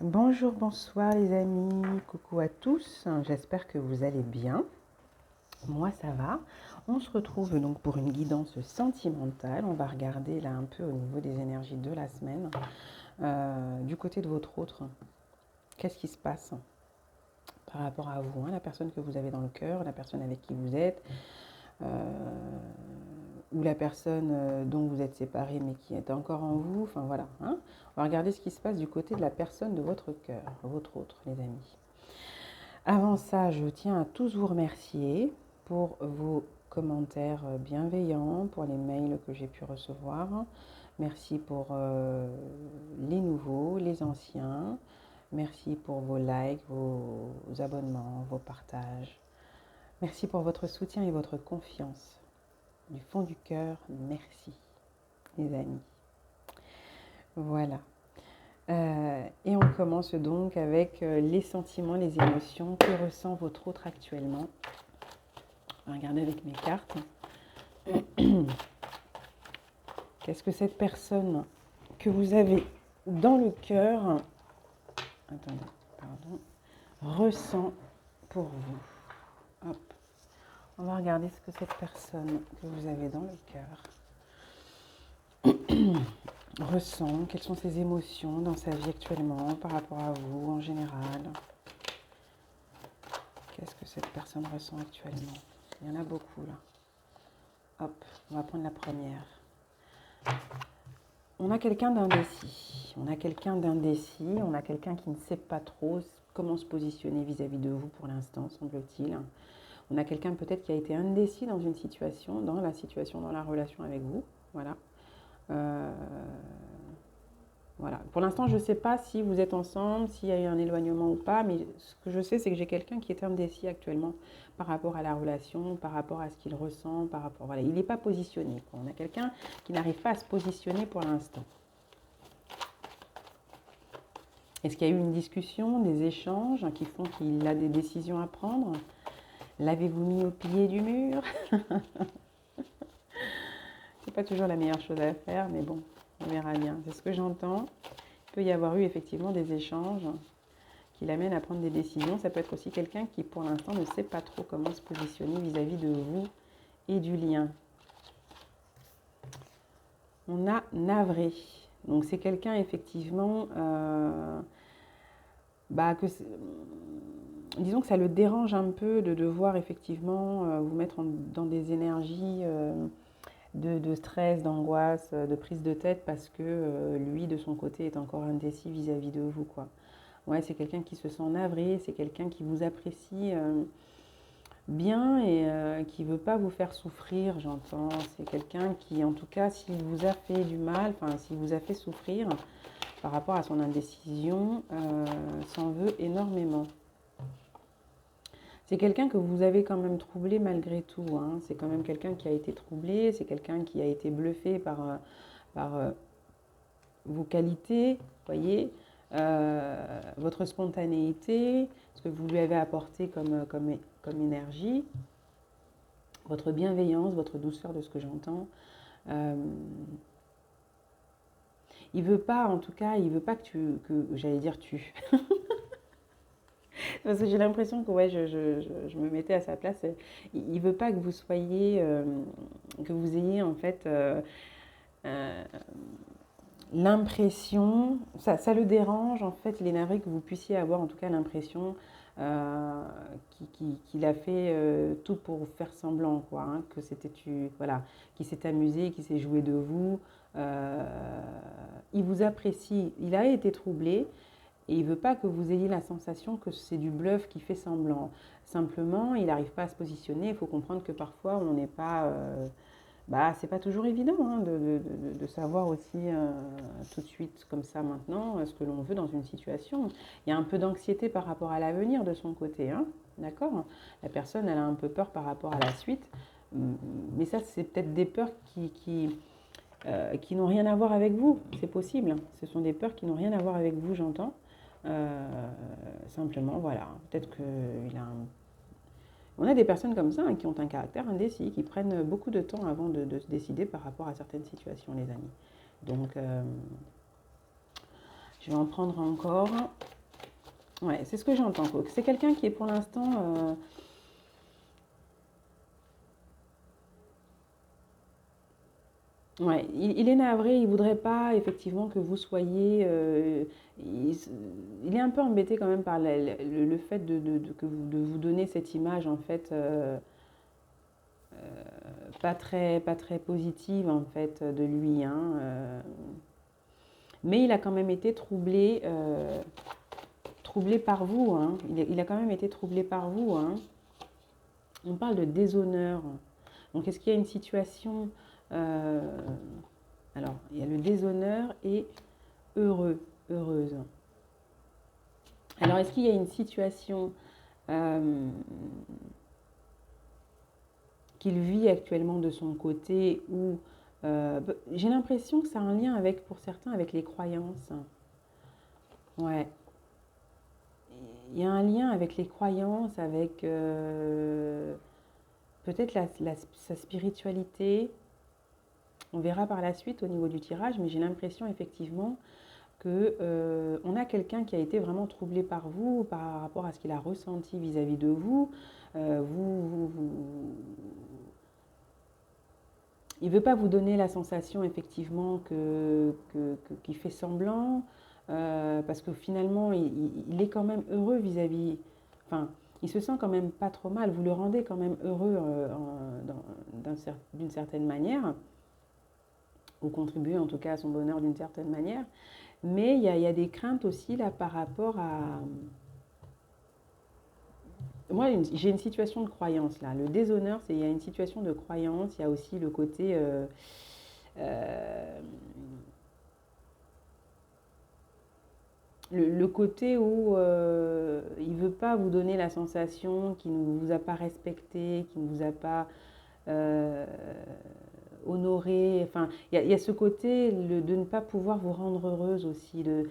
Bonjour, bonsoir les amis, coucou à tous, j'espère que vous allez bien. Moi ça va. On se retrouve donc pour une guidance sentimentale. On va regarder là un peu au niveau des énergies de la semaine. Du côté de votre autre, qu'est-ce qui se passe par rapport à vous, la personne que vous avez dans le cœur, la personne avec qui vous êtes, ou la personne dont vous êtes séparé mais qui est encore en vous, enfin voilà. On va regarder ce qui se passe du côté de la personne de votre cœur, votre autre, les amis. Avant ça, je tiens à tous vous remercier pour vos commentaires bienveillants, pour les mails que j'ai pu recevoir. Merci pour les nouveaux, les anciens. Merci pour vos likes, vos abonnements, vos partages. Merci pour votre soutien et votre confiance. Du fond du cœur, merci, les amis. Voilà. Et on commence donc avec les sentiments, les émotions que ressent votre autre actuellement. On va regarder avec mes cartes. Qu'est-ce que cette personne que vous avez dans le cœur, ressent pour vous? Hop. On va regarder ce que cette personne que vous avez dans le cœur ressent, quelles sont ses émotions dans sa vie actuellement par rapport à vous en général. Qu'est-ce que cette personne ressent actuellement? Il y en a beaucoup là. Hop, on va prendre la première. On a quelqu'un d'indécis. On a quelqu'un qui ne sait pas trop comment se positionner vis-à-vis de vous pour l'instant, semble-t-il. On a quelqu'un peut-être qui a été indécis dans une situation, dans la relation avec vous. Voilà. Voilà. Pour l'instant, je ne sais pas si vous êtes ensemble, s'il y a eu un éloignement ou pas, mais ce que je sais, c'est que j'ai quelqu'un qui est indécis actuellement par rapport à la relation, par rapport à ce qu'il ressent, par rapport... Voilà, il n'est pas positionné. On a quelqu'un qui n'arrive pas à se positionner pour l'instant. Est-ce qu'il y a eu une discussion, des échanges qui font qu'il a des décisions à prendre? L'avez-vous mis au pied du mur? C'est pas toujours la meilleure chose à faire, mais bon, on verra bien. C'est ce que j'entends. Il peut y avoir eu effectivement des échanges qui l'amènent à prendre des décisions. Ça peut être aussi quelqu'un qui, pour l'instant, ne sait pas trop comment se positionner vis-à-vis de vous et du lien. On a navré. Donc, c'est quelqu'un, effectivement, disons que ça le dérange un peu de devoir, effectivement, vous mettre dans des énergies... de stress, d'angoisse, de prise de tête parce que lui, de son côté, est encore indécis vis-à-vis de vous, quoi. Ouais, c'est quelqu'un qui se sent navré, c'est quelqu'un qui vous apprécie bien et qui ne veut pas vous faire souffrir, j'entends. C'est quelqu'un qui, en tout cas, s'il vous a fait du mal, enfin, s'il vous a fait souffrir par rapport à son indécision, s'en veut énormément. C'est quelqu'un que vous avez quand même troublé malgré tout. C'est quand même quelqu'un qui a été troublé, c'est quelqu'un qui a été bluffé par vos qualités, voyez, votre spontanéité, ce que vous lui avez apporté comme énergie, votre bienveillance, votre douceur de ce que j'entends. Il veut pas, en tout cas, il veut pas que j'allais dire tu. Parce que j'ai l'impression que je me mettais à sa place. Il ne veut pas que vous soyez, que vous ayez en fait l'impression, ça le dérange en fait, il est navré que vous puissiez avoir en tout cas l'impression qu'il a fait tout pour faire semblant, quoi, que c'était voilà, qu'il s'est amusé, qu'il s'est joué de vous. Il vous apprécie, il a été troublé. Et il ne veut pas que vous ayez la sensation que c'est du bluff qui fait semblant. Simplement, il n'arrive pas à se positionner. Il faut comprendre que parfois, on n'est pas... c'est pas toujours évident de savoir aussi tout de suite, comme ça maintenant, ce que l'on veut dans une situation. Il y a un peu d'anxiété par rapport à l'avenir de son côté. D'accord? La personne, elle a un peu peur par rapport à la suite. Mais ça, c'est peut-être des peurs qui n'ont rien à voir avec vous. C'est possible. Ce sont des peurs qui n'ont rien à voir avec vous, j'entends. Simplement, voilà, peut-être qu'il a un... On a des personnes comme ça qui ont un caractère indécis, qui prennent beaucoup de temps avant de se décider par rapport à certaines situations, les amis. Donc, je vais en prendre encore. Ouais, c'est ce que j'entends. C'est quelqu'un qui est pour l'instant... ouais, il est navré, il voudrait pas effectivement que vous soyez... il, il est un peu embêté quand même par le fait de vous donner cette image en fait pas très positive en fait de lui, hein, mais il a quand même été troublé par vous, hein. Il a quand même été troublé par vous, hein. On parle de déshonneur. Donc, est-ce qu'il y a une situation... euh, alors, il y a le déshonneur et heureux, heureuse. Alors, est-ce qu'il y a une situation euh, qu'il vit actuellement de son côté où... j'ai l'impression que ça a un lien avec, pour certains, avec les croyances. Ouais. Il y a un lien avec les croyances, avec peut-être sa spiritualité. On verra par la suite au niveau du tirage, mais j'ai l'impression effectivement que on a quelqu'un qui a été vraiment troublé par vous, par rapport à ce qu'il a ressenti vis-à-vis de vous. Il ne veut pas vous donner la sensation effectivement qu'il fait semblant, parce que finalement il est quand même heureux vis-à-vis, enfin il se sent quand même pas trop mal, vous le rendez quand même heureux d'une certaine manière, ou contribuez en tout cas à son bonheur d'une certaine manière, mais il y a des craintes aussi là par rapport à... Moi, j'ai une situation de croyance là. Le déshonneur, il y a une situation de croyance. Il y a aussi le côté euh, le côté où il ne veut pas vous donner la sensation qu'il ne vous a pas respecté, qu'il ne vous a pas euh, honoré. Enfin, il y a ce côté de ne pas pouvoir vous rendre heureuse aussi, de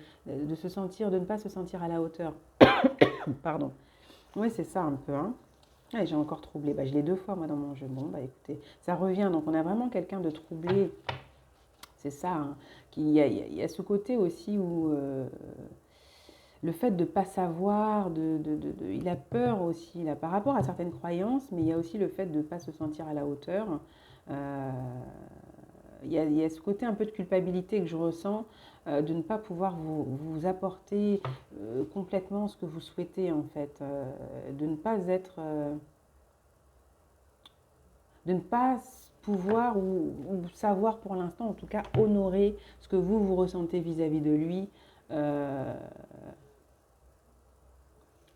se sentir, de ne pas se sentir à la hauteur. Pardon. Oui, c'est ça un peu, hein. Ouais, j'ai encore troublé. Bah, je l'ai deux fois moi dans mon jeu. Bon, bah écoutez, ça revient. Donc on a vraiment quelqu'un de troublé. C'est ça, hein. Il y a ce côté aussi où le fait de ne pas savoir, il a peur aussi, là, par rapport à certaines croyances, mais il y a aussi le fait de ne pas se sentir à la hauteur. Euh, il y a ce côté un peu de culpabilité que je ressens, de ne pas pouvoir vous apporter complètement ce que vous souhaitez, en fait. De ne pas être... de ne pas pouvoir ou savoir pour l'instant, en tout cas, honorer ce que vous ressentez vis-à-vis de lui. euh,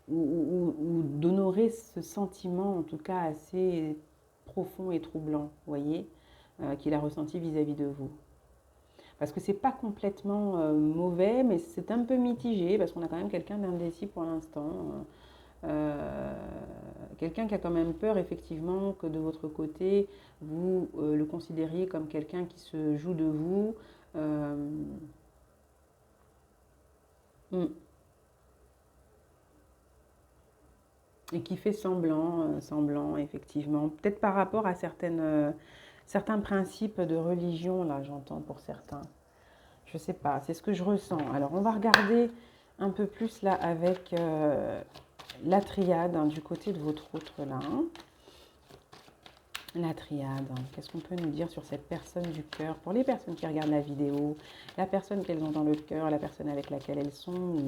ou d'honorer ce sentiment, en tout cas assez profond et troublant, voyez, qu'il a ressenti vis-à-vis de vous. Parce que c'est pas complètement mauvais, mais c'est un peu mitigé, parce qu'on a quand même quelqu'un d'indécis pour l'instant. Euh, Quelqu'un qui a quand même peur, effectivement, que de votre côté, vous le considériez comme quelqu'un qui se joue de vous. Euh, hmm. Et qui fait semblant, effectivement. Peut-être par rapport à certains principes de religion, là, j'entends pour certains. Je sais pas, c'est ce que je ressens. Alors, on va regarder un peu plus là avec la triade, hein, du côté de votre autre là, hein. La triade, hein. Qu'est-ce qu'on peut nous dire sur cette personne du cœur? Pour les personnes qui regardent la vidéo, la personne qu'elles ont dans le cœur, la personne avec laquelle elles sont, ou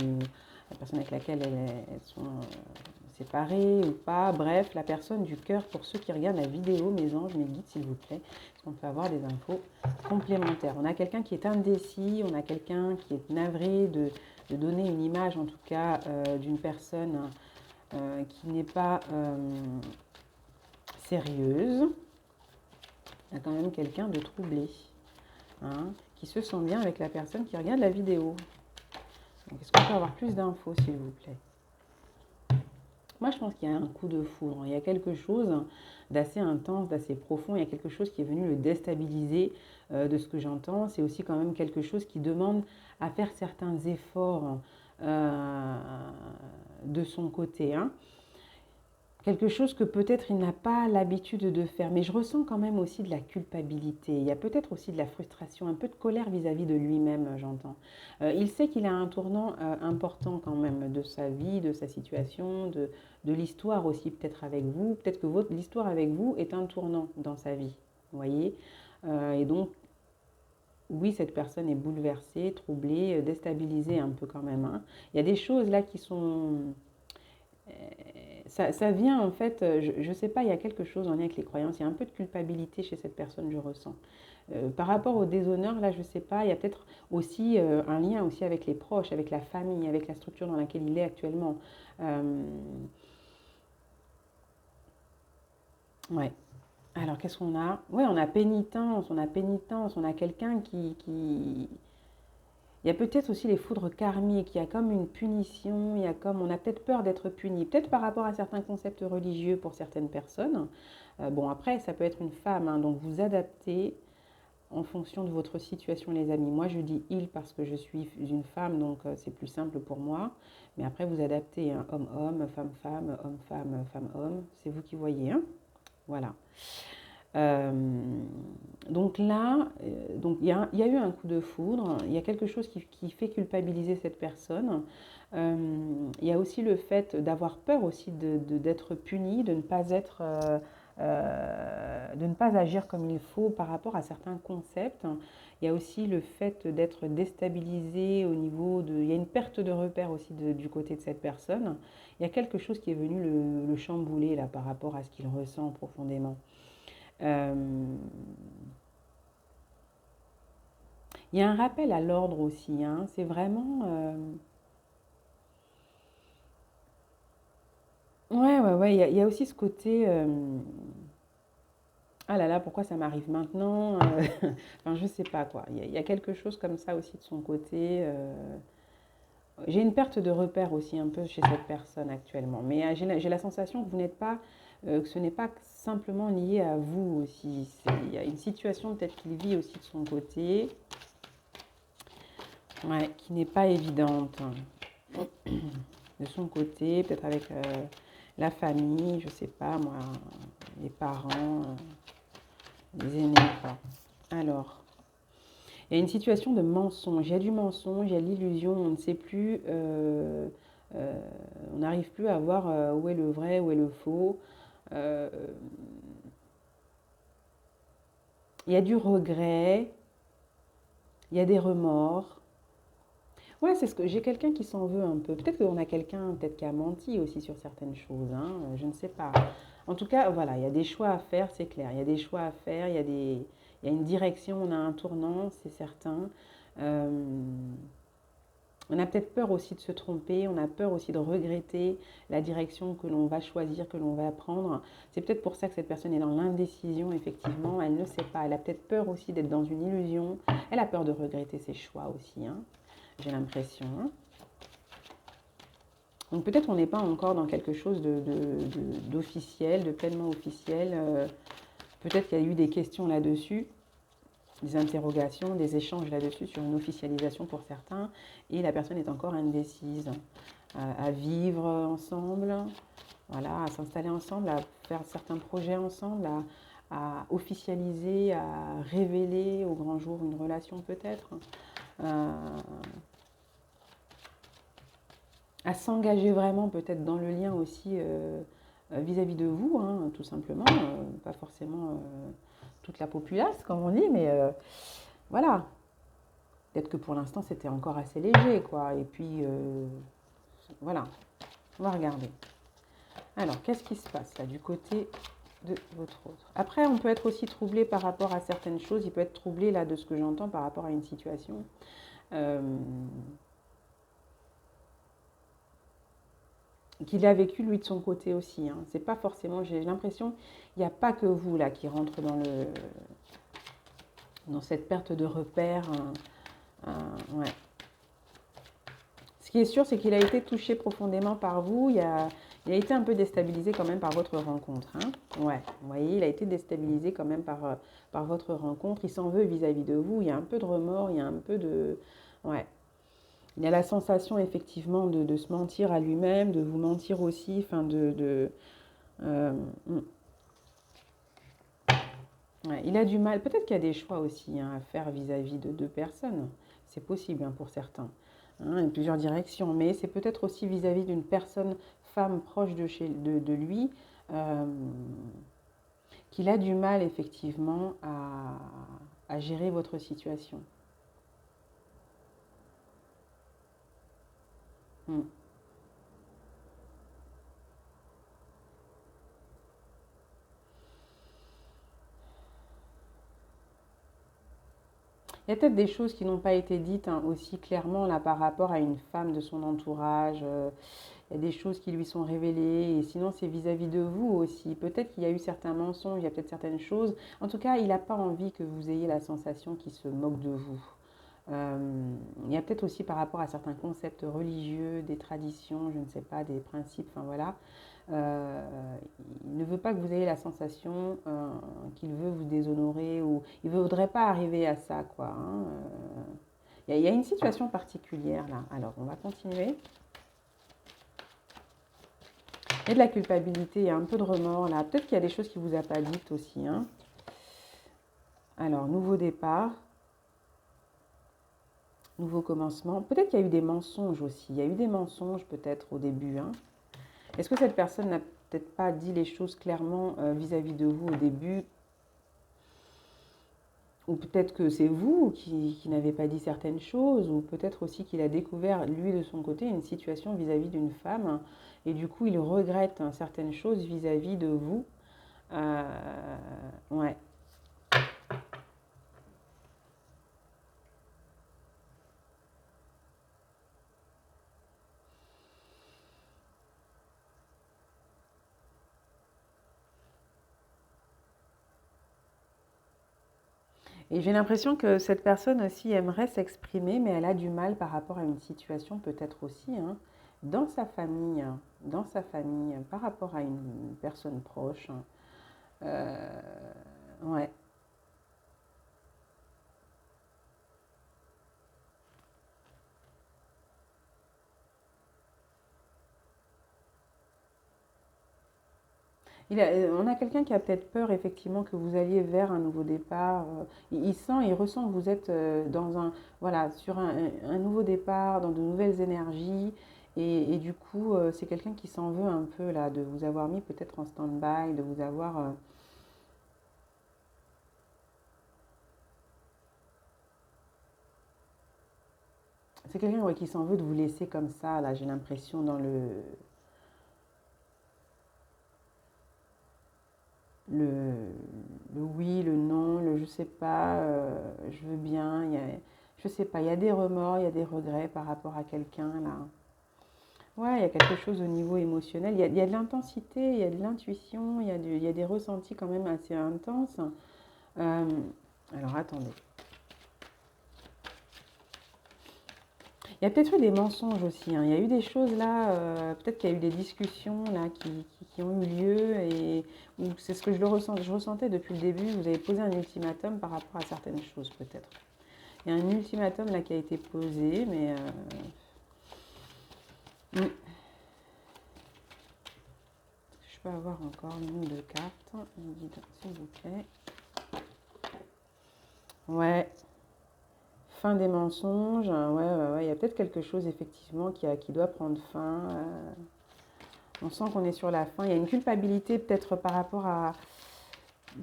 la personne avec laquelle elles sont séparées ou pas. Bref, la personne du cœur pour ceux qui regardent la vidéo, mes anges, mes guides, s'il vous plaît. Est-ce qu'on peut avoir des infos complémentaires? On a quelqu'un qui est indécis, on a quelqu'un qui est navré de donner une image, en tout cas, d'une personne qui n'est pas sérieuse. Il y a quand même quelqu'un de troublé, hein, qui se sent bien avec la personne qui regarde la vidéo. Donc, est-ce qu'on peut avoir plus d'infos, s'il vous plaît? Moi, je pense qu'il y a un coup de foudre. Il y a quelque chose d'assez intense, d'assez profond. Il y a quelque chose qui est venu le déstabiliser, de ce que j'entends. C'est aussi quand même quelque chose qui demande à faire certains efforts de son côté, hein. quelque chose que peut-être il n'a pas l'habitude de faire. Mais je ressens quand même aussi de la culpabilité. Il y a peut-être aussi de la frustration, un peu de colère vis-à-vis de lui-même, j'entends. Il sait qu'il a un tournant important quand même de sa vie, de sa situation, de l'histoire aussi peut-être avec vous. Peut-être que l'histoire avec vous est un tournant dans sa vie. Vous voyez. Et donc, oui, cette personne est bouleversée, troublée, déstabilisée un peu quand même, hein. Il y a des choses là qui sont... ça vient en fait, je ne sais pas, il y a quelque chose en lien avec les croyances, il y a un peu de culpabilité chez cette personne, je ressens. Par rapport au déshonneur, là, je ne sais pas, il y a peut-être aussi un lien aussi avec les proches, avec la famille, avec la structure dans laquelle il est actuellement. Ouais. Alors, qu'est-ce qu'on a? Ouais, on a quelqu'un qui... Il y a peut-être aussi les foudres karmiques, il y a comme une punition, il y a comme... On a peut-être peur d'être puni, peut-être par rapport à certains concepts religieux pour certaines personnes. Bon, après, ça peut être une femme, hein, donc vous adaptez en fonction de votre situation, les amis. Moi, je dis il parce que je suis une femme, donc c'est plus simple pour moi. Mais après, vous adaptez, hein, homme-homme, femme-femme, homme-femme, femme-homme. C'est vous qui voyez, hein. Voilà. Euh, donc là, il y a eu un coup de foudre, il y a quelque chose qui fait culpabiliser cette personne. Il y a aussi le fait d'avoir peur aussi d'être puni, de ne pas être, de ne pas agir comme il faut par rapport à certains concepts. Il y a aussi le fait d'être déstabilisé au niveau de... Il y a une perte de repère aussi du côté de cette personne. Il y a quelque chose qui est venu le chambouler là par rapport à ce qu'il ressent profondément. Euh, il y a un rappel à l'ordre aussi, hein. C'est vraiment... Ouais, ouais, ouais. Il y a aussi ce côté... ah là là, pourquoi ça m'arrive maintenant? Enfin, je sais pas quoi. Il y a quelque chose comme ça aussi de son côté. J'ai une perte de repère aussi un peu chez cette personne actuellement. Mais j'ai la sensation que vous n'êtes pas... que ce n'est pas simplement lié à vous aussi. Il y a une situation peut-être qu'il vit aussi de son côté. Ouais, qui n'est pas évidente de son côté, peut-être avec la famille, je sais pas moi, les parents, les aînés, quoi. Alors, il y a une situation de mensonge, il y a du mensonge, il y a l'illusion, on ne sait plus, euh, on n'arrive plus à voir où est le vrai, où est le faux. Euh, il y a du regret, il y a des remords. Ouais, c'est ce que j'ai quelqu'un qui s'en veut un peu. Peut-être qu'on a quelqu'un peut-être qui a menti aussi sur certaines choses, hein, je ne sais pas. En tout cas, voilà, il y a des choix à faire, c'est clair. Il y a des choix à faire, il y a une direction, on a un tournant, c'est certain. Euh, on a peut-être peur aussi de se tromper, on a peur aussi de regretter la direction que l'on va choisir, que l'on va prendre. C'est peut-être pour ça que cette personne est dans l'indécision, effectivement. Elle ne sait pas. Elle a peut-être peur aussi d'être dans une illusion. Elle a peur de regretter ses choix aussi, hein, j'ai l'impression, hein. Donc peut-être on n'est pas encore dans quelque chose d'officiel, de pleinement officiel. Peut-être qu'il y a eu des questions là-dessus, des interrogations, des échanges là-dessus sur une officialisation pour certains, et la personne est encore indécise à vivre ensemble, voilà, à s'installer ensemble, à faire certains projets ensemble, à officialiser, à révéler au grand jour une relation peut-être. Euh, à s'engager vraiment peut-être dans le lien aussi vis-à-vis de vous, hein, tout simplement, pas forcément toute la populace, comme on dit, mais voilà. Peut-être que pour l'instant, c'était encore assez léger, quoi. Et puis, voilà, on va regarder. Alors, qu'est-ce qui se passe là du côté de votre autre? Après, on peut être aussi troublé par rapport à certaines choses. Il peut être troublé là de ce que j'entends par rapport à une situation. Euh, qu'il a vécu lui de son côté aussi, hein. C'est pas forcément, j'ai l'impression, il n'y a pas que vous là qui rentre dans cette perte de repère, hein. Ouais. Ce qui est sûr, c'est qu'il a été touché profondément par vous. Il a été un peu déstabilisé quand même par votre rencontre, hein. Ouais, vous voyez, il a été déstabilisé quand même par votre rencontre. Il s'en veut vis-à-vis de vous. Il y a un peu de remords, il y a un peu de... Ouais. Il y a la sensation effectivement de se mentir à lui-même, de vous mentir aussi, enfin Euh, mm. Ouais, il a du mal, peut-être qu'il y a des choix aussi hein, à faire vis-à-vis de deux personnes. C'est possible hein, pour certains. Hein, il y a plusieurs directions, mais c'est peut-être aussi vis-à-vis d'une personne, femme proche de lui, euh, qu'il a du mal effectivement à gérer votre situation. Mm. Il y a peut-être des choses qui n'ont pas été dites hein, aussi clairement là par rapport à une femme de son entourage. Il y a des choses qui lui sont révélées et sinon c'est vis-à-vis de vous aussi. Peut-être qu'il y a eu certains mensonges, il y a peut-être certaines choses. En tout cas, il n'a pas envie que vous ayez la sensation qu'il se moque de vous. Il y a peut-être aussi par rapport à certains concepts religieux, des traditions, je ne sais pas, des principes, enfin voilà. Il ne veut pas que vous ayez la sensation qu'il veut vous déshonorer ou il ne voudrait pas arriver à ça, quoi. Hein. Il y a une situation particulière là. Alors, on va continuer. Il y a de la culpabilité, il y a un peu de remords là. Peut-être qu'il y a des choses qu'il ne vous a pas dites aussi. Hein. Alors, nouveau départ, nouveau commencement. Peut-être qu'il y a eu des mensonges aussi. Il y a eu des mensonges peut-être au début. Hein. Est-ce que cette personne n'a peut-être pas dit les choses clairement vis-à-vis de vous au début? Ou peut-être que c'est vous qui n'avez pas dit certaines choses, ou peut-être aussi qu'il a découvert, lui, de son côté, une situation vis-à-vis d'une femme, et du coup, il regrette hein, certaines choses vis-à-vis de vous. Euh, ouais. Et j'ai l'impression que cette personne aussi aimerait s'exprimer, mais elle a du mal par rapport à une situation peut-être aussi, hein, dans sa famille, par rapport à une personne proche. Hein. Euh, ouais. On a quelqu'un qui a peut-être peur effectivement que vous alliez vers un nouveau départ. Il ressent que vous êtes voilà, sur un nouveau départ, dans de nouvelles énergies. Et du coup, c'est quelqu'un qui s'en veut un peu là, de vous avoir mis peut-être en stand-by, de vous avoir. C'est quelqu'un ouais, qui s'en veut de vous laisser comme ça, là, j'ai l'impression, dans le, le oui, le non, le je sais pas, je veux bien. Je sais pas, il y a des remords, il y a des regrets par rapport à quelqu'un là. Ouais, il y a quelque chose au niveau émotionnel. Il y a de l'intensité, il y a de l'intuition, il y a des ressentis quand même assez intenses. Euh, alors attendez. Il y a peut-être eu des mensonges aussi. Hein. Il y a eu des choses là, peut-être qu'il y a eu des discussions là qui ont eu lieu et ou c'est ce que je le ressens. Je ressentais depuis le début. Vous avez posé un ultimatum par rapport à certaines choses peut-être. Il y a un ultimatum là qui a été posé, mais mm. Je peux avoir encore le nombre de cartes, une guide, s'il vous plaît. Ouais, fin des mensonges. Ouais. Il y a peut-être quelque chose effectivement qui doit prendre fin. On sent qu'on est sur la fin. Il y a une culpabilité peut-être par rapport à.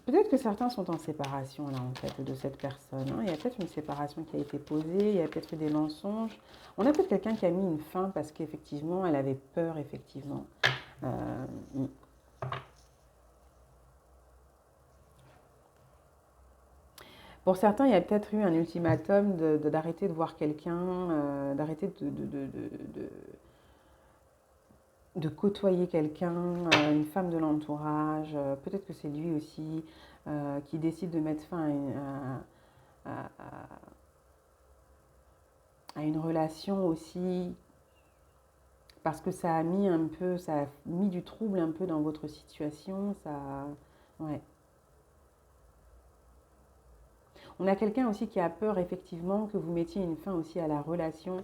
Peut-être que certains sont en séparation là en fait de cette personne. Hein. Il y a peut-être une séparation qui a été posée. Il y a peut-être eu des mensonges. On a peut-être quelqu'un qui a mis une fin parce qu'effectivement elle avait peur effectivement. Euh, Pour certains, il y a peut-être eu un ultimatum d'arrêter de voir quelqu'un, d'arrêter de côtoyer quelqu'un, une femme de l'entourage. Peut-être que c'est lui aussi qui décide de mettre fin à- à une relation aussi parce que ça a mis un peu, ça a mis du trouble un peu dans votre situation. Ouais. On a quelqu'un aussi qui a peur effectivement que vous mettiez une fin aussi à la relation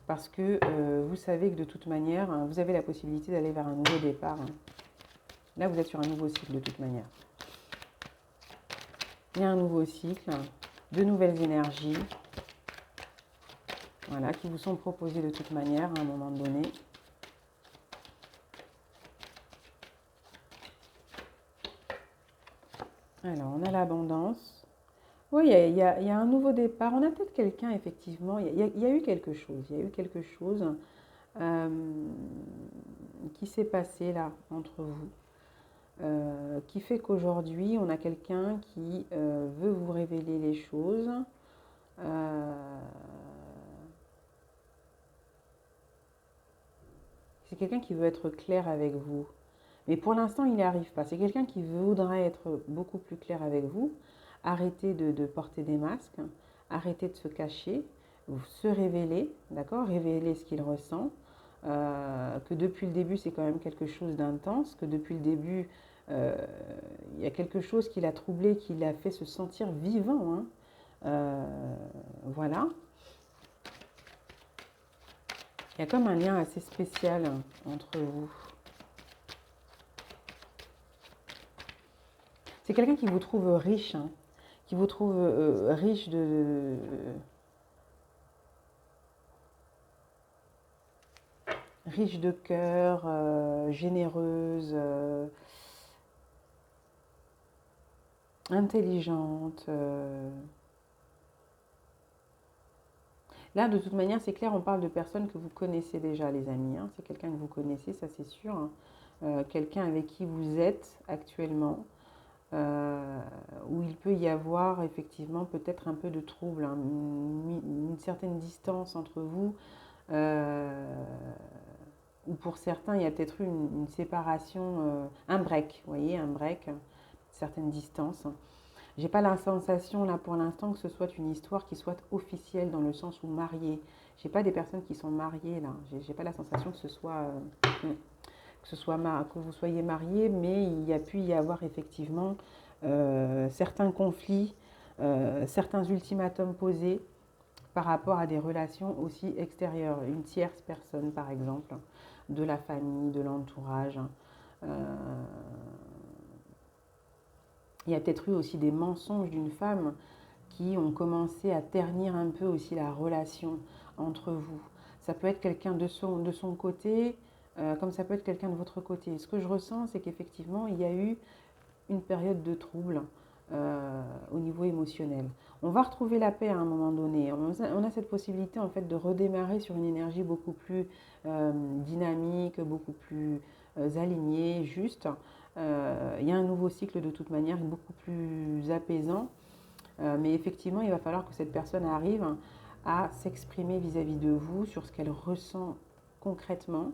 parce que vous savez que de toute manière, hein, vous avez la possibilité d'aller vers un nouveau départ. Hein. Là, vous êtes sur un nouveau cycle de toute manière. Il y a un nouveau cycle, de nouvelles énergies, voilà, qui vous sont proposées de toute manière à un moment donné. Alors, on a l'abondance. Oui, il y a un nouveau départ. On a peut-être quelqu'un, effectivement, il y a eu quelque chose. Il y a eu quelque chose euh, qui s'est passé là, entre vous. Qui fait qu'aujourd'hui, on a quelqu'un qui veut vous révéler les choses. C'est quelqu'un qui veut être clair avec vous. Mais pour l'instant, il n'y arrive pas. C'est quelqu'un qui voudrait être beaucoup plus clair avec vous. Arrêter de porter des masques, arrêter de se cacher, se révéler, d'accord? Révéler ce qu'il ressent. Que depuis le début, c'est quand même quelque chose d'intense, que depuis le début, euh, il y a quelque chose qui l'a troublé, qui l'a fait se sentir vivant, hein. Voilà. Il y a comme un lien assez spécial entre vous. C'est quelqu'un qui vous trouve riche, hein, qui vous trouve riche riche de cœur, généreuse, intelligente. Là, de toute manière, c'est clair, on parle de personnes que vous connaissez déjà, les amis, hein. C'est quelqu'un que vous connaissez, ça c'est sûr, hein. Quelqu'un avec qui vous êtes actuellement, où il peut y avoir effectivement peut-être un peu de trouble, hein, une certaine distance entre vous, ou pour certains, il y a peut-être eu une séparation, un break, vous voyez, un break, une certaine distance. J'ai pas la sensation là pour l'instant que ce soit une histoire qui soit officielle dans le sens où mariée. J'ai pas des personnes qui sont mariées là. J'ai pas la sensation que ce soit que vous soyez mariés, mais il y a pu y avoir effectivement certains conflits, certains ultimatums posés par rapport à des relations aussi extérieures, une tierce personne par exemple, de la famille, de l'entourage. Euh, il y a peut-être eu aussi des mensonges d'une femme qui ont commencé à ternir un peu aussi la relation entre vous. Ça peut être quelqu'un de son côté, comme ça peut être quelqu'un de votre côté. Ce que je ressens, c'est qu'effectivement, il y a eu une période de trouble au niveau émotionnel. On va retrouver la paix à un moment donné. On a cette possibilité en fait de redémarrer sur une énergie beaucoup plus dynamique, beaucoup plus alignée, juste. Il y a un nouveau cycle de toute manière, beaucoup plus apaisant. Mais effectivement, il va falloir que cette personne arrive à s'exprimer vis-à-vis de vous sur ce qu'elle ressent concrètement.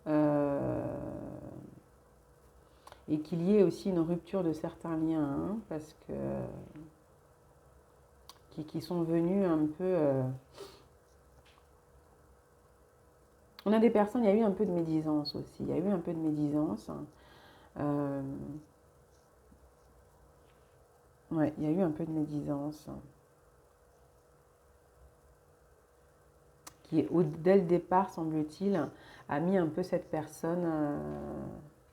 Euh, et qu'il y ait aussi une rupture de certains liens, hein, parce que qui sont venus un peu. On a des personnes, il y a eu un peu de médisance aussi. Il y a eu un peu de médisance. Euh, ouais, il y a eu un peu de médisance. Qui, dès le départ, semble-t-il, a mis un peu cette personne.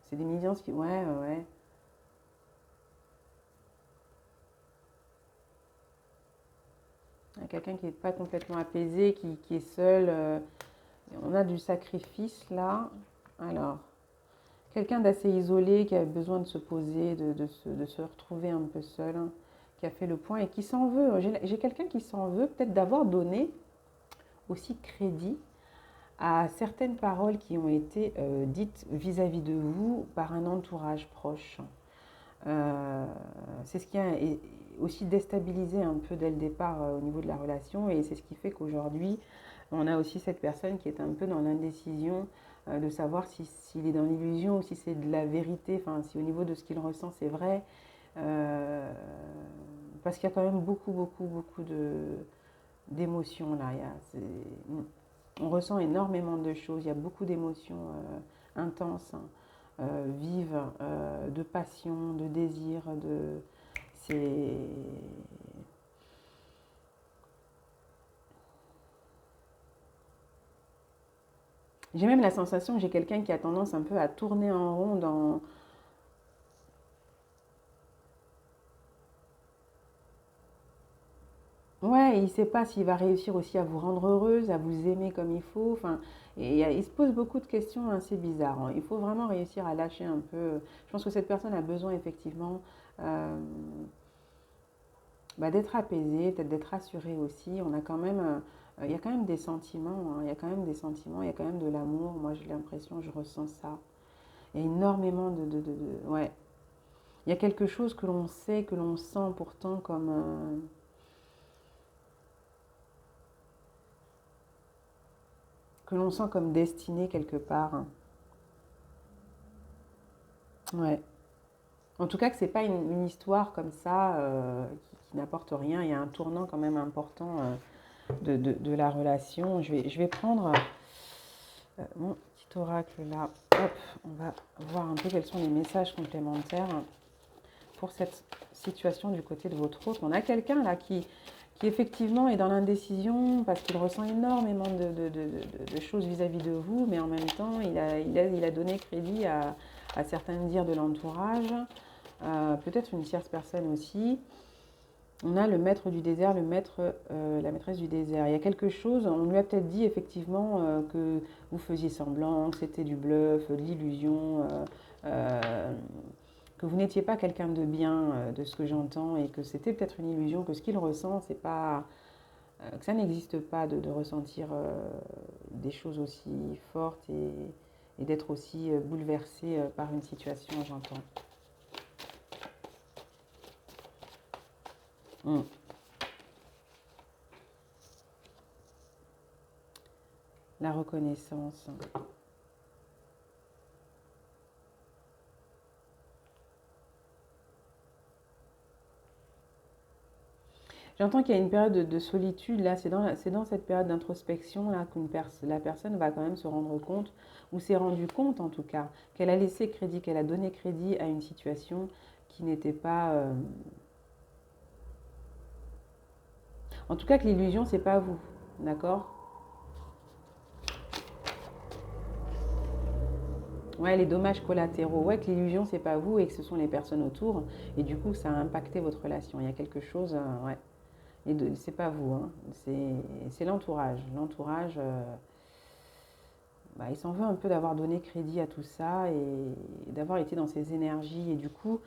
C'est des médisances qui. Ouais, ouais. Quelqu'un qui n'est pas complètement apaisé, qui est seul. On a du sacrifice là. Alors, quelqu'un d'assez isolé qui a besoin de se poser, de se retrouver un peu seul, hein, qui a fait le point et qui s'en veut. J'ai quelqu'un qui s'en veut peut-être d'avoir donné aussi crédit à certaines paroles qui ont été dites vis-à-vis de vous par un entourage proche. C'est ce qui a aussi déstabilisé un peu dès le départ au niveau de la relation et c'est ce qui fait qu'aujourd'hui, on a aussi cette personne qui est un peu dans l'indécision de savoir s'il est dans l'illusion ou si c'est de la vérité, enfin si au niveau de ce qu'il ressent c'est vrai. Euh, Parce qu'il y a quand même beaucoup d'émotions là. On ressent énormément de choses, il y a beaucoup d'émotions intenses, hein, vives, de passion, de désir, c'est... J'ai même la sensation que j'ai quelqu'un qui a tendance un peu à tourner en rond il ne sait pas s'il va réussir aussi à vous rendre heureuse, à vous aimer comme il faut. Enfin, et il se pose beaucoup de questions assez bizarres, hein. Il faut vraiment réussir à lâcher un peu. Je pense que cette personne a besoin effectivement d'être apaisée, peut-être d'être rassurée aussi. On a quand même, il y a quand même des sentiments, hein. Il y a quand même des sentiments, il y a quand même de l'amour. Moi, j'ai l'impression, je ressens ça. Il y a énormément ouais. Il y a quelque chose que l'on sait, que l'on sent pourtant comme que l'on sent comme destiné quelque part, hein. Ouais. En tout cas, que c'est pas une histoire comme ça qui n'apporte rien. Il y a un tournant quand même important de la relation. Je vais prendre mon petit oracle là. Hop, on va voir un peu quels sont les messages complémentaires pour cette situation du côté de votre autre. On a quelqu'un là qui effectivement est dans l'indécision parce qu'il ressent énormément de choses vis-à-vis de vous, mais en même temps, il a donné crédit à certains dires de l'entourage, peut-être une tierce personne aussi. On a le maître du désert, la maîtresse du désert. Il y a quelque chose, on lui a peut-être dit effectivement que vous faisiez semblant, que c'était du bluff, de l'illusion, que vous n'étiez pas quelqu'un de bien, de ce que j'entends, et que c'était peut-être une illusion, que ce qu'il ressent, c'est pas, que ça n'existe pas de ressentir des choses aussi fortes et d'être aussi bouleversé par une situation, j'entends. Mm. La reconnaissance. J'entends qu'il y a une période de solitude, là, c'est dans cette période d'introspection, là, la personne va quand même se rendre compte, ou s'est rendu compte en tout cas, qu'elle a laissé crédit, qu'elle a donné crédit à une situation qui n'était pas... En tout cas, que l'illusion, c'est pas vous, d'accord? Ouais, les dommages collatéraux, ouais, que l'illusion, c'est pas vous et que ce sont les personnes autour, et du coup, ça a impacté votre relation. Il y a quelque chose, ouais. Et c'est pas vous, hein. C'est l'entourage. L'entourage, il s'en veut un peu d'avoir donné crédit à tout ça et d'avoir été dans ses énergies. Et du coup,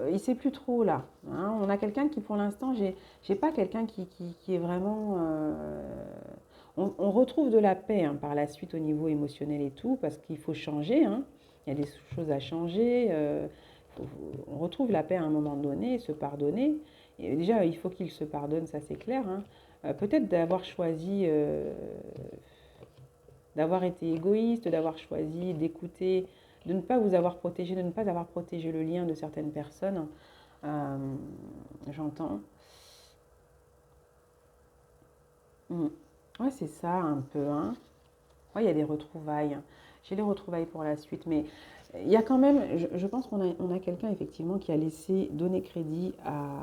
il ne sait plus trop là, hein. On a quelqu'un qui, pour l'instant, j'ai pas quelqu'un qui est vraiment... on retrouve de la paix, hein, par la suite au niveau émotionnel et tout, parce qu'il faut changer, hein. Il y a des choses à changer. On retrouve la paix à un moment donné, se pardonner. Et déjà, il faut qu'il se pardonne, ça c'est clair, hein. Peut-être d'avoir choisi d'avoir été égoïste, d'avoir choisi d'écouter, de ne pas vous avoir protégé, de ne pas avoir protégé le lien de certaines personnes. Euh, J'entends. Mm. Ouais, c'est ça un peu, hein. Ouais, il y a des retrouvailles. J'ai les retrouvailles pour la suite, mais il y a quand même, je pense on a quelqu'un effectivement qui a laissé donner crédit à,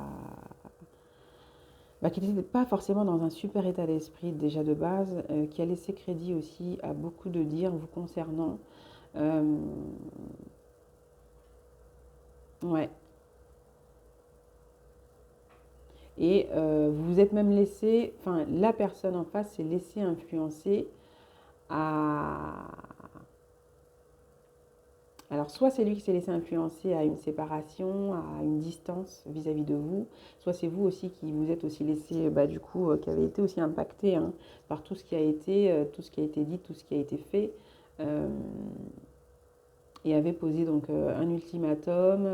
qui n'était pas forcément dans un super état d'esprit déjà de base, qui a laissé crédit aussi à beaucoup de dires vous concernant. Euh, ouais. Et vous vous êtes même laissé, enfin la personne en face s'est laissée influencer à... Alors soit c'est lui qui s'est laissé influencer à une séparation, à une distance vis-à-vis de vous, soit c'est vous aussi qui vous êtes aussi laissé, du coup, qui avez été aussi impacté, hein, par tout ce qui a été, tout ce qui a été dit, tout ce qui a été fait. euh, et avait posé donc un ultimatum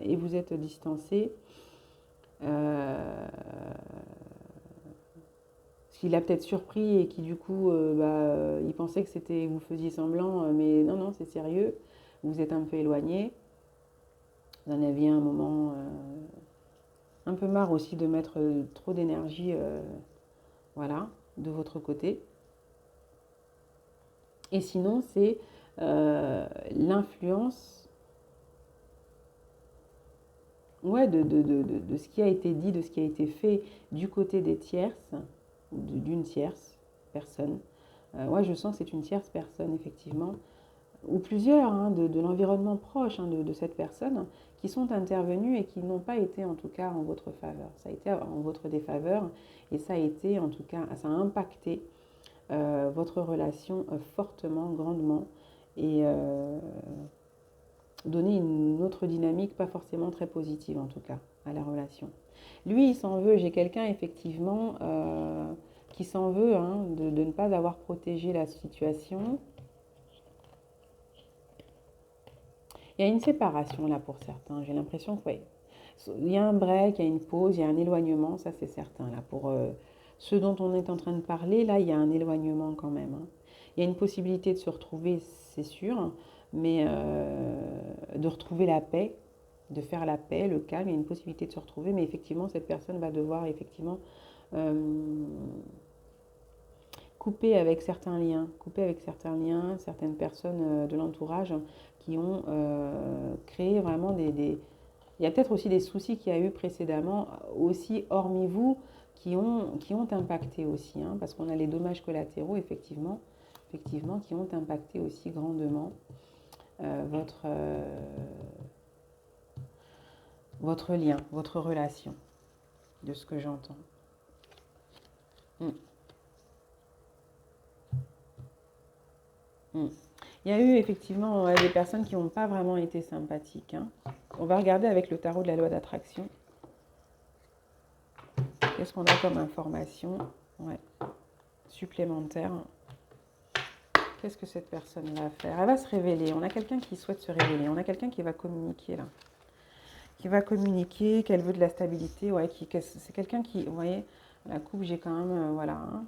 et vous êtes distancé. Euh, Ce qui l'a peut-être surpris et qui du coup, il pensait que c'était vous faisiez semblant, mais non, non, c'est sérieux. Vous êtes un peu éloigné. Vous en aviez un moment un peu marre aussi de mettre trop d'énergie, voilà, de votre côté. Et sinon, c'est l'influence, ouais, de ce qui a été dit, de ce qui a été fait du côté des tierces, d'une tierce personne. Ouais, je sens que c'est une tierce personne, effectivement. ou plusieurs hein, de l'environnement proche hein, de cette personne qui sont intervenus et qui n'ont pas été en tout cas en votre faveur. Ça a été en votre défaveur et ça a été en tout cas, ça a impacté votre relation fortement, grandement et donné une autre dynamique pas forcément très positive en tout cas à la relation. Lui, il s'en veut. J'ai quelqu'un effectivement qui s'en veut hein, de ne pas avoir protégé la situation. Il y a une séparation là pour certains. J'ai l'impression que oui, il y a un break, il y a une pause, il y a un éloignement, ça c'est certain. Là, pour ce dont on est en train de parler, là, il y a un éloignement quand même. Hein. Il y a une possibilité de se retrouver, c'est sûr, mais de retrouver la paix, de faire la paix, le calme, il y a une possibilité de se retrouver, mais effectivement, cette personne va devoir effectivement couper avec certains liens, certaines personnes de l'entourage qui ont créé vraiment des... Il y a peut-être aussi des soucis qu'il y a eu précédemment, aussi hormis vous, qui ont impacté aussi, hein, parce qu'on a les dommages collatéraux, effectivement, qui ont impacté aussi grandement votre lien, votre relation, de ce que j'entends. Il y a eu effectivement des personnes qui n'ont pas vraiment été sympathiques. Hein. On va regarder avec le tarot de la loi d'attraction. Qu'est-ce qu'on a comme information supplémentaire? Qu'est-ce que cette personne va faire? Elle va se révéler. On a quelqu'un qui souhaite se révéler. On a quelqu'un qui va communiquer là. Qui va communiquer, qu'elle veut de la stabilité. Ouais, c'est quelqu'un qui, vous voyez, la coupe, j'ai quand même, voilà, hein,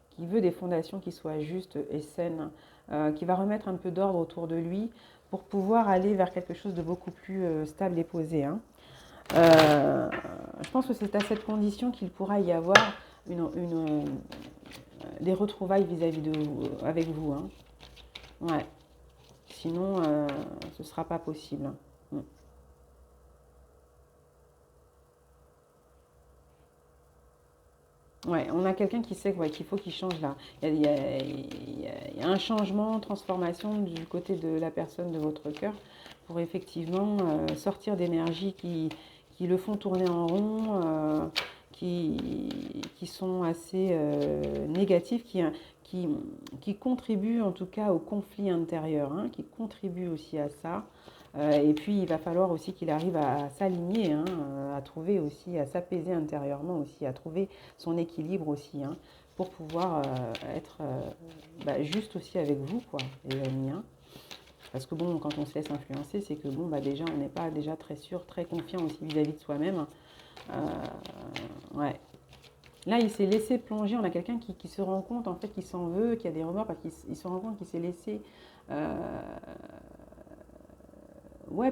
qui veut des fondations qui soient justes et saines, qui va remettre un peu d'ordre autour de lui pour pouvoir aller vers quelque chose de beaucoup plus stable et posé. Hein. Je pense que c'est à cette condition qu'il pourra y avoir des retrouvailles vis-à-vis de vous, avec vous. Hein. Ouais. Sinon, ce ne sera pas possible. Ouais, on a quelqu'un qui sait qu'il faut qu'il change là. Il y a un changement, transformation du côté de la personne de votre cœur pour effectivement sortir d'énergies qui le font tourner en rond, qui sont assez négatifs, qui contribuent en tout cas au conflit intérieur, hein, qui contribuent aussi à ça. Et puis, il va falloir aussi qu'il arrive à s'aligner, hein, à trouver aussi, à s'apaiser intérieurement aussi, à trouver son équilibre aussi, hein, pour pouvoir être juste aussi avec vous, quoi, les amis. Hein. Parce que bon, quand on se laisse influencer, c'est que bon, déjà, on n'est pas déjà très sûr, très confiant aussi vis-à-vis de soi-même. Ouais. Là, il s'est laissé plonger. On a quelqu'un qui se rend compte, en fait, qu'il s'en veut, qu'il y a des remords, parce qu'il se rend compte qu'il s'est laissé...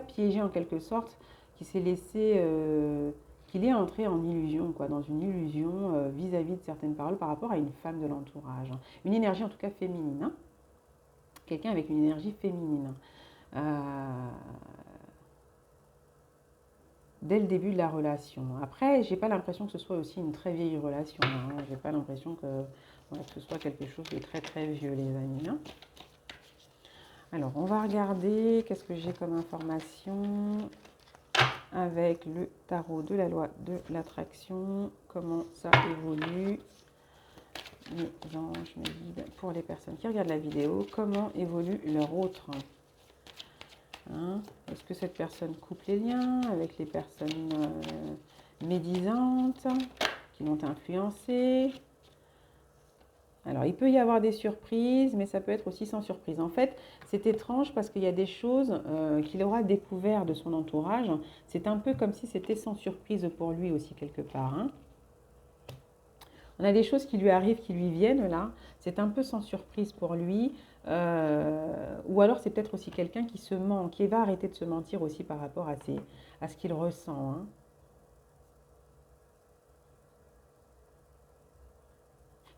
piégé en quelque sorte, qui s'est laissé, qu'il est entré en illusion, quoi, dans une illusion vis-à-vis de certaines paroles par rapport à une femme de l'entourage. Hein. Une énergie en tout cas féminine. Hein. Quelqu'un avec une énergie féminine. Dès le début de la relation. Après, j'ai pas l'impression que ce soit aussi une très vieille relation. Hein. J'ai pas l'impression que ce soit quelque chose de très très vieux, les amis. Hein. Alors, on va regarder qu'est-ce que j'ai comme information avec le tarot de la loi de l'attraction, comment ça évolue. Les anges me guident pour les personnes qui regardent la vidéo, comment évolue leur autre. Hein? Est-ce que cette personne coupe les liens avec les personnes médisantes qui l'ont influencé? Alors, il peut y avoir des surprises, mais ça peut être aussi sans surprise. En fait, c'est étrange parce qu'il y a des choses qu'il aura découvert de son entourage. C'est un peu comme si c'était sans surprise pour lui aussi, quelque part. Hein. On a des choses qui lui arrivent, qui lui viennent là. C'est un peu sans surprise pour lui. Ou alors, c'est peut-être aussi quelqu'un qui se ment, qui va arrêter de se mentir aussi par rapport à ce qu'il ressent. Hein.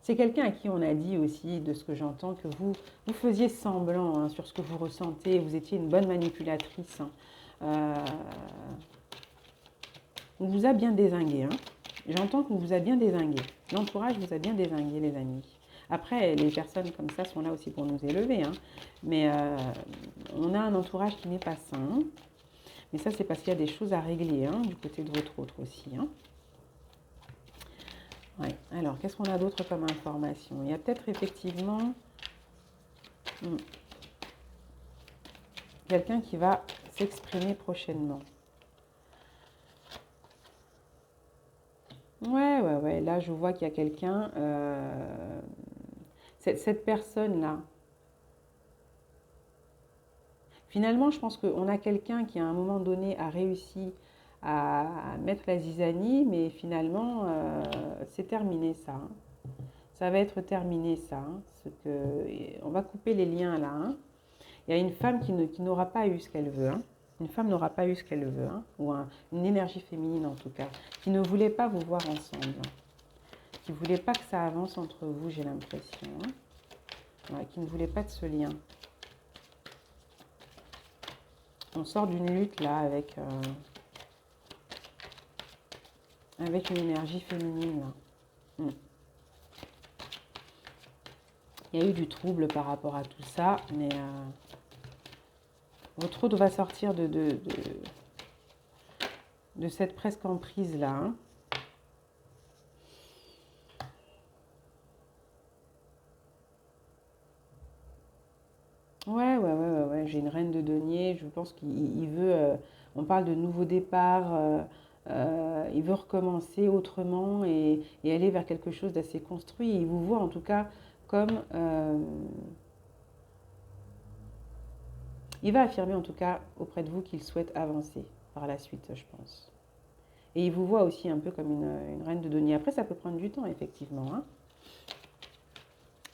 C'est quelqu'un à qui on a dit aussi, de ce que j'entends, que vous faisiez semblant hein, sur ce que vous ressentez, vous étiez une bonne manipulatrice. Hein. On vous a bien dézingué. Hein. J'entends qu'on vous a bien dézingué. L'entourage vous a bien dézingué, les amis. Après, les personnes comme ça sont là aussi pour nous élever, hein. Mais on a un entourage qui n'est pas sain. Mais ça, c'est parce qu'il y a des choses à régler, hein, du côté de votre autre aussi, hein. Ouais. Alors, qu'est-ce qu'on a d'autre comme information? Il y a peut-être effectivement quelqu'un qui va s'exprimer prochainement. Ouais. Là, je vois qu'il y a quelqu'un. Cette personne-là. Finalement, je pense qu'on a quelqu'un qui, à un moment donné, a réussi à mettre la zizanie, mais finalement, c'est terminé ça, hein. Ça va être terminé ça, hein. On va couper les liens là, hein. Il y a une femme qui n'aura pas eu ce qu'elle veut, hein. Une femme n'aura pas eu ce qu'elle veut, hein. Ou une énergie féminine en tout cas, qui ne voulait pas vous voir ensemble, hein. Qui ne voulait pas que ça avance entre vous, j'ai l'impression, hein. Ouais, qui ne voulait pas de ce lien. On sort d'une lutte là avec une énergie féminine là. Il y a eu du trouble par rapport à tout ça, mais votre autre va sortir de cette presque emprise là, hein. Ouais. J'ai une reine de denier. Je pense qu'il veut. On parle de nouveau départ. Il veut recommencer autrement et aller vers quelque chose d'assez construit. Il vous voit en tout cas comme. Il va affirmer en tout cas auprès de vous qu'il souhaite avancer par la suite, je pense. Et il vous voit aussi un peu comme une reine de denier. Après, ça peut prendre du temps, effectivement, hein.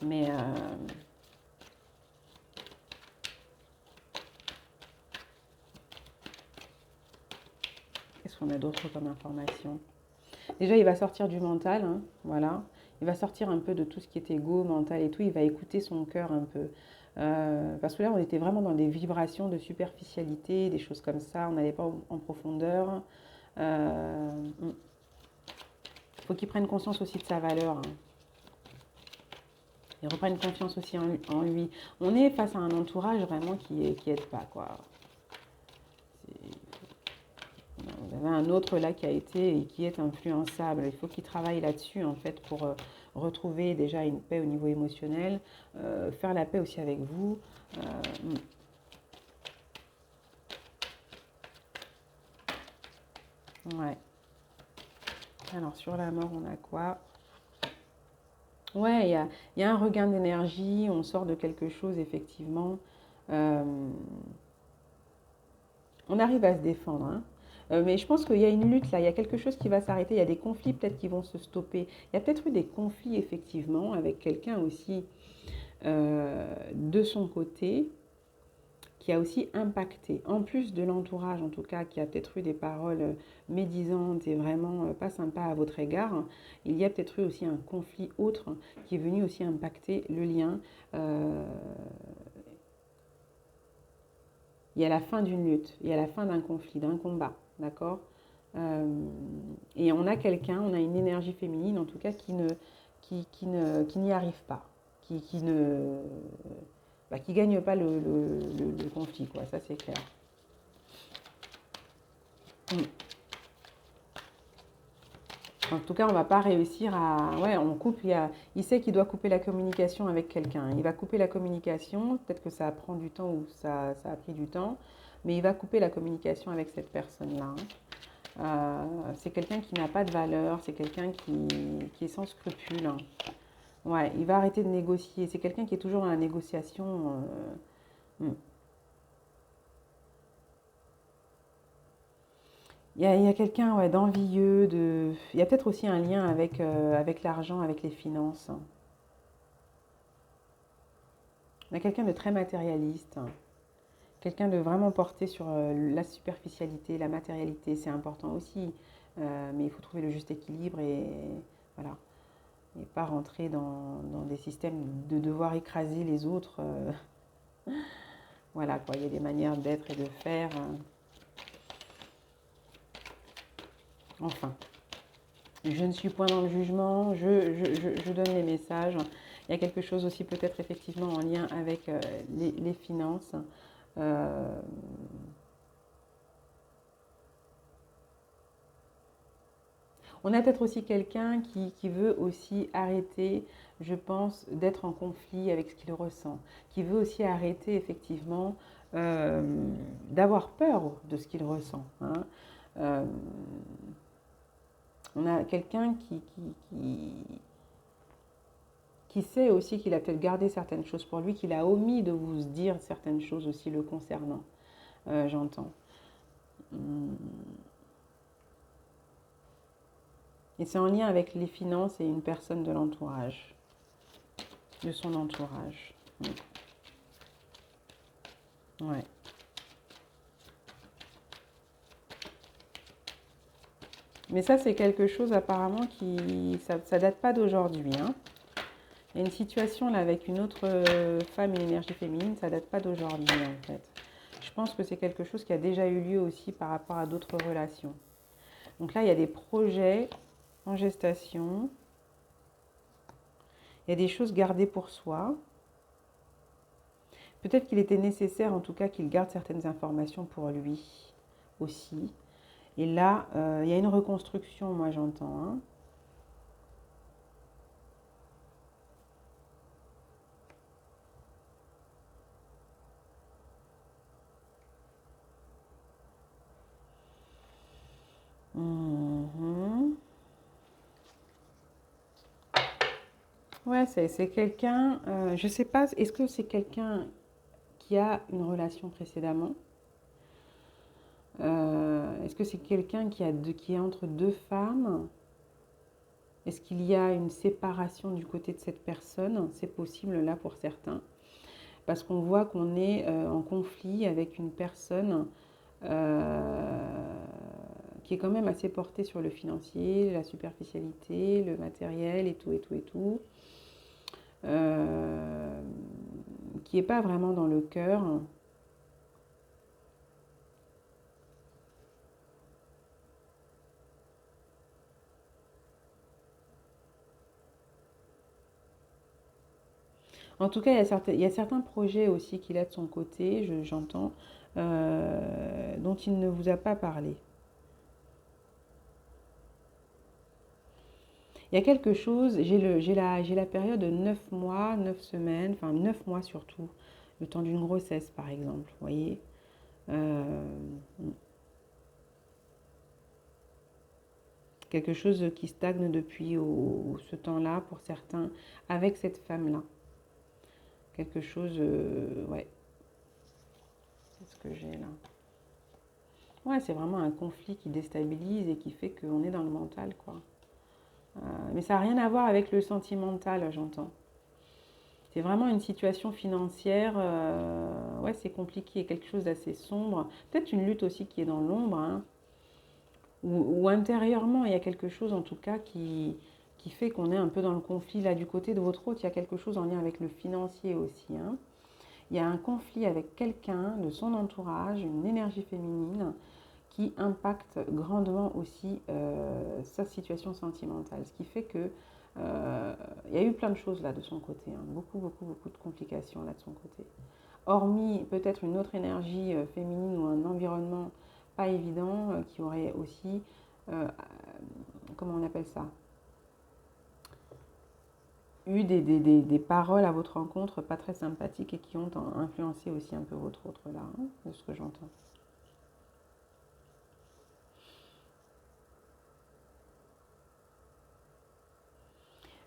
Mais. Qu'est-ce qu'on a d'autre comme information? Déjà, il va sortir du mental, hein, voilà. Il va sortir un peu de tout ce qui est égo, mental et tout. Il va écouter son cœur un peu. Parce que là, on était vraiment dans des vibrations de superficialité, des choses comme ça. On n'allait pas en profondeur. Il faut qu'il prenne conscience aussi de sa valeur, hein. Il reprenne confiance aussi en lui. On est face à un entourage vraiment qui aide pas, quoi. Vous avez un autre là qui a été et qui est influençable. Il faut qu'il travaille là-dessus en fait pour retrouver déjà une paix au niveau émotionnel, faire la paix aussi avec vous. Ouais. Alors sur la mort, on a quoi? Ouais, il y a un regain d'énergie, on sort de quelque chose effectivement. Euh, on arrive à se défendre, hein. Mais je pense qu'il y a une lutte là, il y a quelque chose qui va s'arrêter, il y a des conflits peut-être qui vont se stopper. Il y a peut-être eu des conflits effectivement avec quelqu'un aussi de son côté qui a aussi impacté, en plus de l'entourage en tout cas, qui a peut-être eu des paroles médisantes et vraiment pas sympas à votre égard, il y a peut-être eu aussi un conflit autre qui est venu aussi impacter le lien. Il y a la fin d'une lutte, il y a la fin d'un conflit, d'un combat, d'accord? Et on a quelqu'un, on a une énergie féminine en tout cas qui n'y arrive pas, qui ne qui gagne pas le conflit, quoi, ça c'est clair. En tout cas, on ne va pas réussir à... Ouais, on coupe, il sait qu'il doit couper la communication avec quelqu'un. Il va couper la communication, peut-être que ça prend du temps ou ça a pris du temps, mais il va couper la communication avec cette personne-là, hein. C'est quelqu'un qui n'a pas de valeur, c'est quelqu'un qui est sans scrupules, hein. Ouais, il va arrêter de négocier. C'est quelqu'un qui est toujours dans la négociation. Hmm. Il y a quelqu'un ouais, d'envieux, il y a peut-être aussi un lien avec l'argent, avec les finances, hein. Il y a quelqu'un de très matérialiste, hein. Quelqu'un de vraiment porté sur la superficialité, la matérialité, c'est important aussi. Mais il faut trouver le juste équilibre et voilà. Et pas rentrer dans des systèmes de devoir écraser les autres. Voilà quoi, il y a des manières d'être et de faire. Enfin, je ne suis point dans le jugement, je donne les messages. Il y a quelque chose aussi peut-être effectivement en lien avec les finances. Euh, On a peut-être aussi quelqu'un qui veut aussi arrêter, je pense, d'être en conflit avec ce qu'il ressent, qui veut aussi arrêter effectivement d'avoir peur de ce qu'il ressent, hein. Euh, on a quelqu'un qui sait aussi qu'il a peut-être gardé certaines choses pour lui, qu'il a omis de vous dire certaines choses aussi le concernant, j'entends. Hum. Et c'est en lien avec les finances et une personne de l'entourage, de son entourage. Ouais. Mais ça, c'est quelque chose apparemment qui... Ça date pas d'aujourd'hui, hein. Il y a une situation là avec une autre femme, une énergie féminine, ça date pas d'aujourd'hui en fait. Je pense que c'est quelque chose qui a déjà eu lieu aussi par rapport à d'autres relations. Donc là, il y a des projets en gestation. Il y a des choses gardées pour soi. Peut-être qu'il était nécessaire en tout cas qu'il garde certaines informations pour lui aussi. Et là, il y a une reconstruction, moi j'entends, hein. Mhm. Ouais, c'est quelqu'un, je sais pas, est-ce que c'est quelqu'un qui a une relation précédemment? Est-ce que c'est quelqu'un qui est entre deux femmes? Est-ce qu'il y a une séparation du côté de cette personne? C'est possible là pour certains. Parce qu'on voit qu'on est en conflit avec une personne qui est quand même assez portée sur le financier, la superficialité, le matériel et tout et tout et tout. Euh, qui n'est pas vraiment dans le cœur. En tout cas, il y a certains projets aussi qu'il a de son côté, j'entends, dont il ne vous a pas parlé. Il y a quelque chose, j'ai la période de 9 mois, 9 semaines, enfin 9 mois surtout, le temps d'une grossesse par exemple, vous voyez. Euh, Quelque chose qui stagne depuis ce temps-là pour certains avec cette femme-là. Quelque chose, ouais, c'est ce que j'ai là. Ouais, c'est vraiment un conflit qui déstabilise et qui fait qu'on est dans le mental, quoi. Mais ça n'a rien à voir avec le sentimental, j'entends. C'est vraiment une situation financière, ouais, c'est compliqué, quelque chose d'assez sombre. Peut-être une lutte aussi qui est dans l'ombre, hein, ou intérieurement, il y a quelque chose en tout cas qui fait qu'on est un peu dans le conflit. Là, du côté de votre hôte, il y a quelque chose en lien avec le financier aussi, hein. Il y a un conflit avec quelqu'un de son entourage, une énergie féminine, qui impacte grandement aussi sa situation sentimentale. Ce qui fait que il y a eu plein de choses là de son côté, hein. Beaucoup, beaucoup, beaucoup de complications là de son côté. Hormis peut-être une autre énergie féminine ou un environnement pas évident qui aurait aussi, euh, comment on appelle ça, eu des paroles à votre rencontre pas très sympathiques et qui ont influencé aussi un peu votre autre là, hein, de ce que j'entends.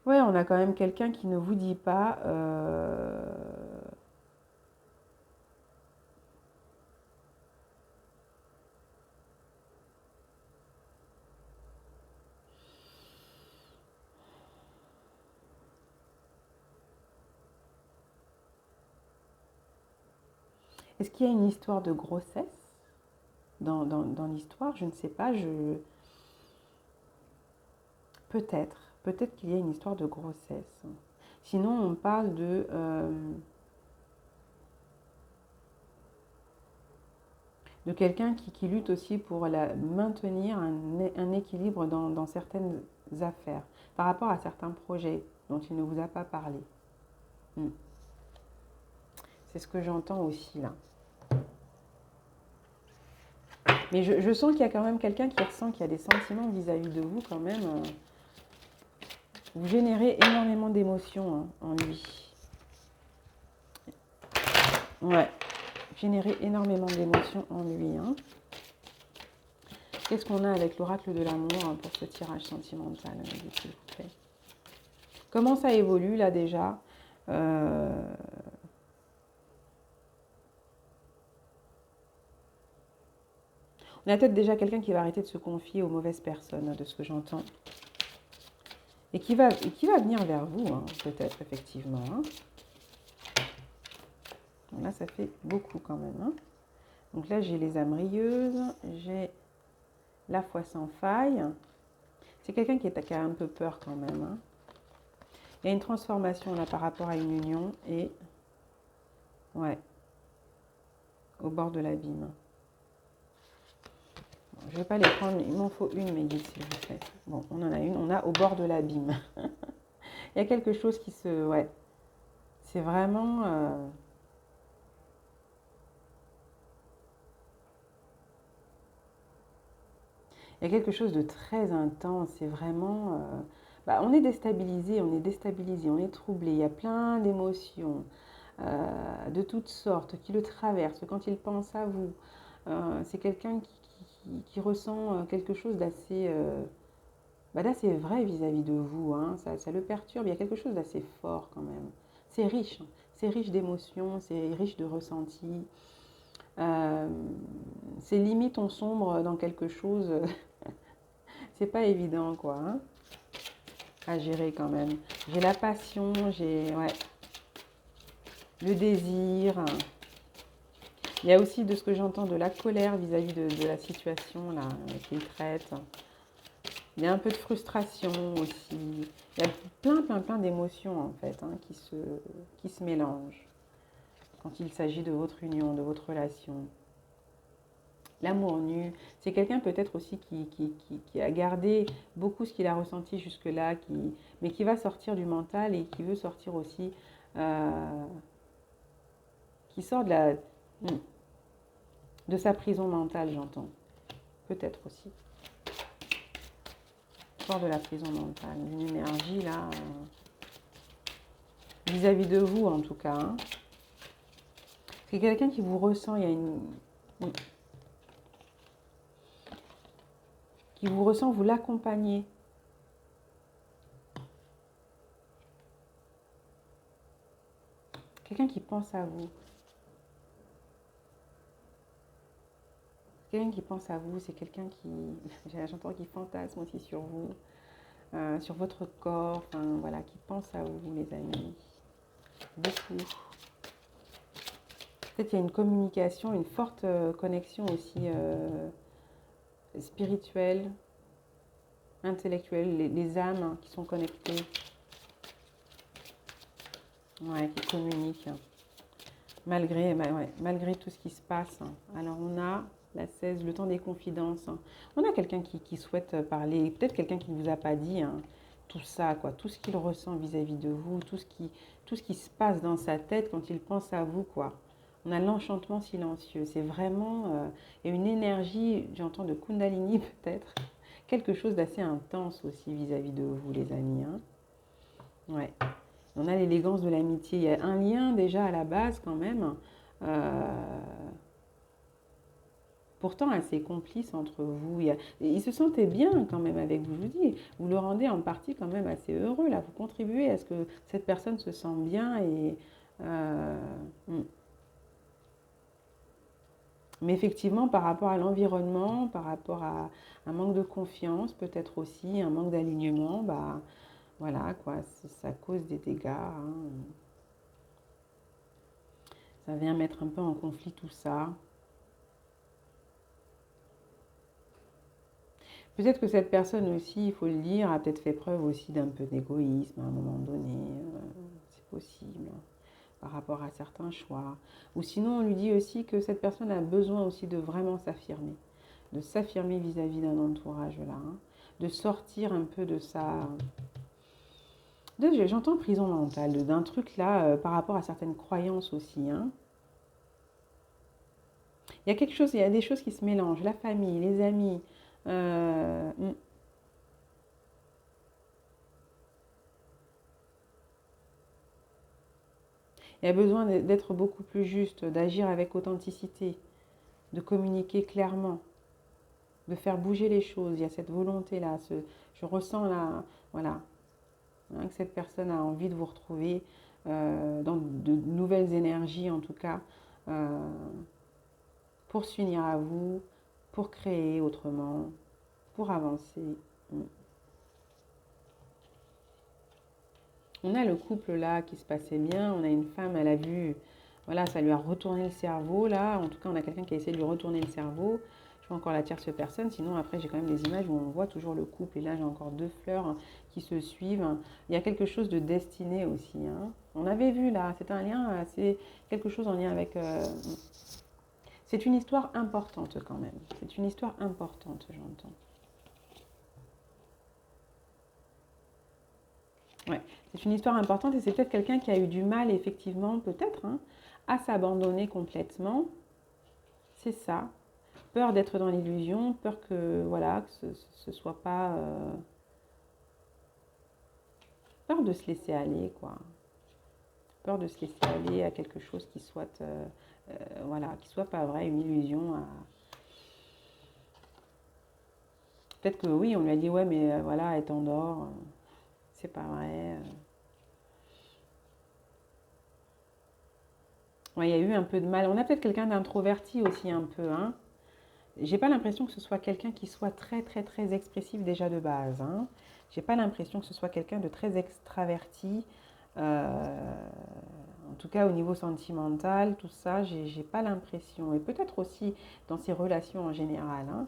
Ouais, on a quand même quelqu'un qui ne vous dit pas. Est-ce qu'il y a une histoire de grossesse dans l'histoire? Je ne sais pas. Peut-être. Peut-être qu'il y a une histoire de grossesse. Sinon, on parle de quelqu'un qui lutte aussi pour maintenir un équilibre dans certaines affaires, par rapport à certains projets dont il ne vous a pas parlé. Mm. C'est ce que j'entends aussi là. Mais je sens qu'il y a quand même quelqu'un qui ressent qu'il y a des sentiments vis-à-vis de vous quand même. Vous générez énormément d'émotions hein, en lui. Ouais, générer énormément d'émotions en lui. Hein. Qu'est-ce qu'on a avec l'oracle de l'amour hein, pour ce tirage sentimental, s'il vous plaît? Comment ça évolue là déjà? On a peut-être déjà quelqu'un qui va arrêter de se confier aux mauvaises personnes, de ce que j'entends. Et qui va venir vers vous, hein, peut-être, effectivement. Hein. Donc là, ça fait beaucoup quand même. Hein. Donc là, j'ai les âmes rieuses, j'ai la foi sans faille. C'est quelqu'un qui a un peu peur quand même. Hein. Il y a une transformation là par rapport à une union et... Ouais. Au bord de l'abîme. Bon, je ne vais pas les prendre, il m'en faut une, mes guides, s'il vous plaît. Bon, on en a une, on a au bord de l'abîme. Il y a quelque chose qui se... Ouais. C'est vraiment... Il y a quelque chose de très intense. C'est vraiment... on est déstabilisé, on est troublé. Il y a plein d'émotions de toutes sortes qui le traversent quand il pense à vous. C'est quelqu'un qui ressent quelque chose d'assez vrai vis-à-vis de vous. Hein. Ça le perturbe. Il y a quelque chose d'assez fort quand même. C'est riche. Hein. C'est riche d'émotions, c'est riche de ressentis. C'est limite on sombre dans quelque chose. C'est pas évident quoi. Hein, à gérer quand même. J'ai la passion, j'ai le désir. Il y a aussi de ce que j'entends de la colère vis-à-vis de la situation là qu'il traite. Il y a un peu de frustration aussi. Il y a plein d'émotions en fait hein, qui se mélangent quand il s'agit de votre union, de votre relation. L'amour nu, c'est quelqu'un peut-être aussi qui a gardé beaucoup ce qu'il a ressenti jusque-là, mais qui va sortir du mental et qui veut sortir aussi, qui sort de sa prison mentale, j'entends. Peut-être aussi. Sort de la prison mentale. Une énergie là, vis-à-vis de vous en tout cas. Hein. C'est quelqu'un qui vous ressent, il y a une... Oui. Qui vous ressent, vous l'accompagnez. Quelqu'un qui pense à vous. Quelqu'un qui pense à vous, c'est quelqu'un qui, j'entends qui fantasme aussi sur vous, sur votre corps, enfin voilà, qui pense à vous les amis. Beaucoup. Peut-être qu'il y a une communication, une forte connexion aussi spirituelle, intellectuelle, les âmes hein, qui sont connectées, qui communiquent, malgré tout ce qui se passe. Alors on a la 16, le temps des confidences. On a quelqu'un qui souhaite parler, peut-être quelqu'un qui ne vous a pas dit hein, tout ça, quoi, tout ce qu'il ressent vis-à-vis de vous, tout ce qui se passe dans sa tête quand il pense à vous, quoi. On a l'enchantement silencieux. C'est vraiment il y a une énergie, j'entends de Kundalini peut-être, quelque chose d'assez intense aussi vis-à-vis de vous, les amis. Hein. Ouais. On a l'élégance de l'amitié. Il y a un lien déjà à la base quand même. Pourtant assez complice entre vous. Il se sentait bien quand même avec vous, je vous dis. Vous le rendez en partie quand même assez heureux, là. Vous contribuez à ce que cette personne se sente bien. Mais effectivement, par rapport à l'environnement, par rapport à un manque de confiance, peut-être aussi, un manque d'alignement, voilà, quoi, ça cause des dégâts. Hein. Ça vient mettre un peu en conflit tout ça. Peut-être que cette personne aussi, il faut le dire, a peut-être fait preuve aussi d'un peu d'égoïsme à un moment donné. C'est possible, par rapport à certains choix. Ou sinon, on lui dit aussi que cette personne a besoin aussi de vraiment s'affirmer. De s'affirmer vis-à-vis d'un entourage, là. Hein. De sortir un peu de J'entends prison mentale, d'un truc là, par rapport à certaines croyances aussi, hein. Il y a quelque chose, il y a des choses qui se mélangent, la famille, les amis. euh, mm. Il y a besoin d'être beaucoup plus juste, d'agir avec authenticité, de communiquer clairement, de faire bouger les choses. Il y a cette volonté-là. Je ressens là, voilà, hein, que cette personne a envie de vous retrouver dans de nouvelles énergies, en tout cas, euh, pour s'unir à vous, pour créer autrement, pour avancer. On a le couple là qui se passait bien, on a une femme, elle a vu, voilà, ça lui a retourné le cerveau là, en tout cas on a quelqu'un qui a essayé de lui retourner le cerveau. Je vois encore la tierce personne, sinon après j'ai quand même des images où on voit toujours le couple et là j'ai encore deux fleurs qui se suivent. Il y a quelque chose de destiné aussi, hein. On avait vu là, c'est un lien, c'est quelque chose en lien avec... c'est une histoire importante quand même, c'est une histoire importante, j'entends. Ouais, c'est une histoire importante et c'est peut-être quelqu'un qui a eu du mal, effectivement, peut-être, hein, à s'abandonner complètement. C'est ça. Peur d'être dans l'illusion, peur que, voilà, que ce soit pas... peur de se laisser aller, quoi. Peur de se laisser aller à quelque chose qui soit, voilà, qui soit pas vrai, une illusion. Peut-être que oui, on lui a dit, ouais, mais voilà, elle t'endort, c'est pas vrai. Ouais, il y a eu un peu de mal. On a peut-être quelqu'un d'introverti aussi un peu, hein. J'ai pas l'impression que ce soit quelqu'un qui soit très très très expressif déjà de base, hein. J'ai pas l'impression que ce soit quelqu'un de très extraverti. euh, En tout cas au niveau sentimental, tout ça, j'ai pas l'impression. Et peut-être aussi dans ses relations en général, hein.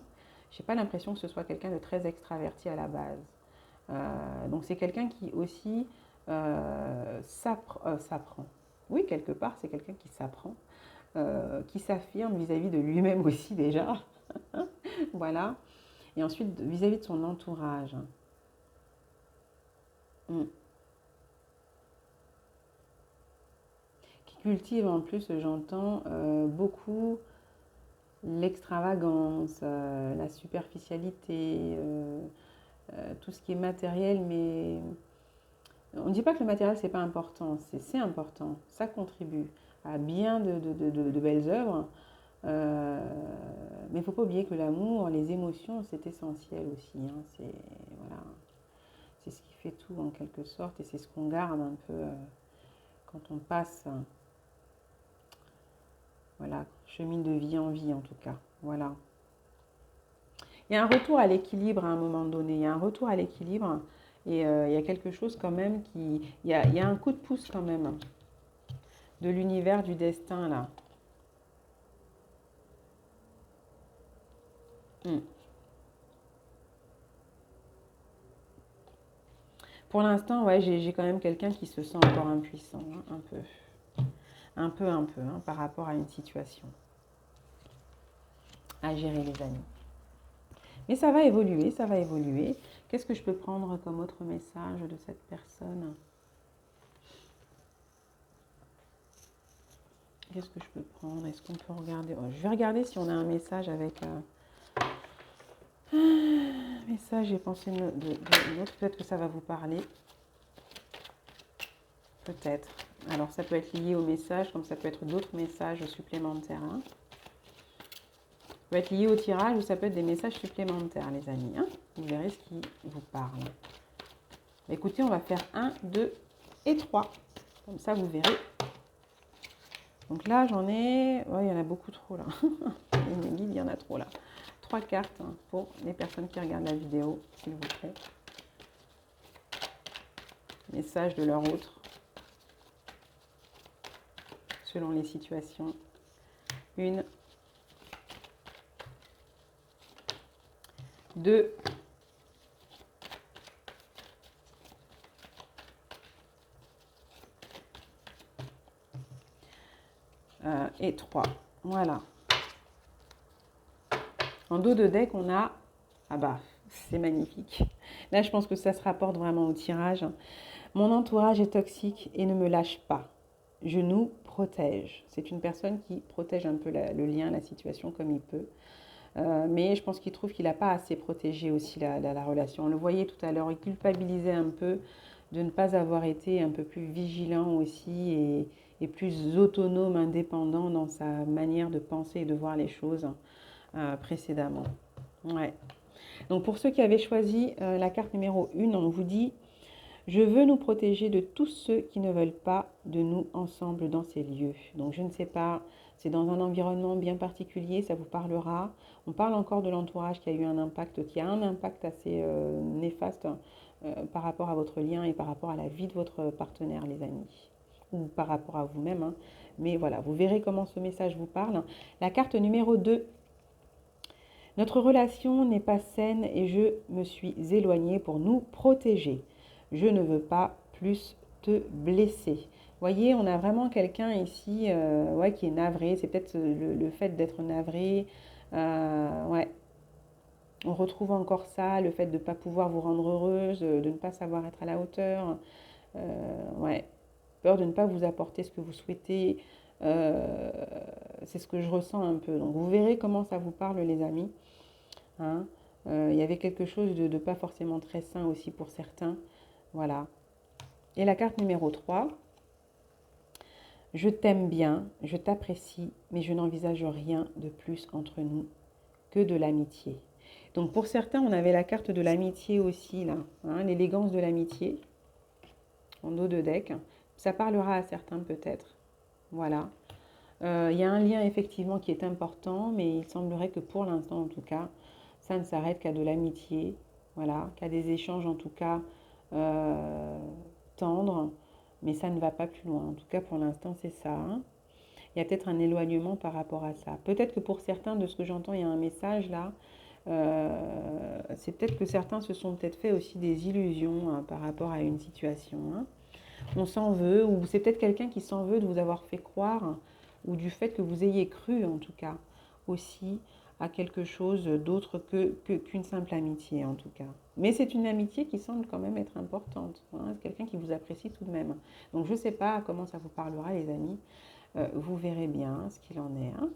J'ai pas l'impression que ce soit quelqu'un de très extraverti à la base. Donc c'est quelqu'un qui aussi s'apprend. Oui, quelque part, c'est quelqu'un qui s'apprend, qui s'affirme vis-à-vis de lui-même aussi déjà. Voilà. Et ensuite, vis-à-vis de son entourage. Mm. Qui cultive en plus, j'entends, beaucoup l'extravagance, la superficialité, tout ce qui est matériel, mais on ne dit pas que le matériel, c'est pas important, c'est important, ça contribue à bien de belles œuvres, euh, mais il ne faut pas oublier que l'amour, les émotions, c'est essentiel aussi, hein, voilà, c'est ce qui fait tout en quelque sorte, et c'est ce qu'on garde un peu quand on passe, voilà, chemine de vie en vie en tout cas, voilà. Il y a un retour à l'équilibre à un moment donné, il y a un retour à l'équilibre, et il y a quelque chose quand même il y a un coup de pouce quand même de l'univers du destin là. Hmm. Pour l'instant, ouais, j'ai quand même quelqu'un qui se sent encore impuissant, hein, un peu. Un peu, hein, par rapport à une situation à gérer, les amis. Mais ça va évoluer, ça va évoluer. Qu'est-ce que je peux prendre comme autre message de cette personne? Qu'est-ce que je peux prendre? Est-ce qu'on peut regarder? Oh, je vais regarder si on a un message avec... un message, j'ai pensé de autre. Peut-être que ça va vous parler. Peut-être. Alors, ça peut être lié au message, comme ça peut être d'autres messages supplémentaires, hein. Ça peut être lié au tirage ou ça peut être des messages supplémentaires, les amis, hein. Vous verrez ce qui vous parle. Écoutez, on va faire 1, 2 et 3. Comme ça, vous verrez. Donc là, j'en ai... Ouais, il y en a beaucoup trop, là. Les guides, il y en a trop, là. 3 cartes, hein, pour les personnes qui regardent la vidéo, s'il vous plaît. Message de leur autre, selon les situations. 1, 2 et 3. Voilà. En dos de deck, on a... Ah bah, c'est magnifique. Là, je pense que ça se rapporte vraiment au tirage. Mon entourage est toxique et ne me lâche pas. Je nous protège. C'est une personne qui protège un peu le lien, la situation comme il peut. Mais je pense qu'il trouve qu'il n'a pas assez protégé aussi la relation. On le voyait tout à l'heure, il culpabilisait un peu de ne pas avoir été un peu plus vigilant aussi et plus autonome, indépendant dans sa manière de penser et de voir les choses précédemment. Ouais. Donc pour ceux qui avaient choisi la carte numéro 1, on vous dit « Je veux nous protéger de tous ceux qui ne veulent pas de nous ensemble dans ces lieux. » Donc je ne sais pas, c'est dans un environnement bien particulier, ça vous parlera. On parle encore de l'entourage qui a eu un impact, qui a un impact assez néfaste par rapport à votre lien et par rapport à la vie de votre partenaire, les amis. Ou par rapport à vous-même. Hein. Mais voilà, vous verrez comment ce message vous parle. La carte numéro 2. Notre relation n'est pas saine et je me suis éloignée pour nous protéger. Je ne veux pas plus te blesser. Voyez, on a vraiment quelqu'un ici ouais, qui est navré. C'est peut-être le fait d'être navré. Ouais. On retrouve encore ça, le fait de ne pas pouvoir vous rendre heureuse, de ne pas savoir être à la hauteur. Ouais. Peur de ne pas vous apporter ce que vous souhaitez. C'est ce que je ressens un peu. Donc vous verrez comment ça vous parle, les amis. Hein. Il y avait quelque chose de pas forcément très sain aussi pour certains. Voilà. Et la carte numéro 3. Je t'aime bien, je t'apprécie, mais je n'envisage rien de plus entre nous que de l'amitié. Donc pour certains, on avait la carte de l'amitié aussi, là. Hein, l'élégance de l'amitié, en dos de deck. Ça parlera à certains peut-être. Voilà. Il y a un lien effectivement qui est important, mais il semblerait que pour l'instant en tout cas, ça ne s'arrête qu'à de l'amitié, voilà, qu'à des échanges en tout cas tendres, mais ça ne va pas plus loin. En tout cas pour l'instant c'est ça. Hein. Il y a peut-être un éloignement par rapport à ça. Peut-être que pour certains, de ce que j'entends, il y a un message là. C'est peut-être que certains se sont peut-être fait aussi des illusions hein, par rapport à une situation. Hein. On s'en veut, ou c'est peut-être quelqu'un qui s'en veut de vous avoir fait croire, ou du fait que vous ayez cru en tout cas aussi à quelque chose d'autre qu'une simple amitié en tout cas. Mais c'est une amitié qui semble quand même être importante. Hein. C'est quelqu'un qui vous apprécie tout de même. Donc je ne sais pas comment ça vous parlera les amis. Vous verrez bien ce qu'il en est. Hein.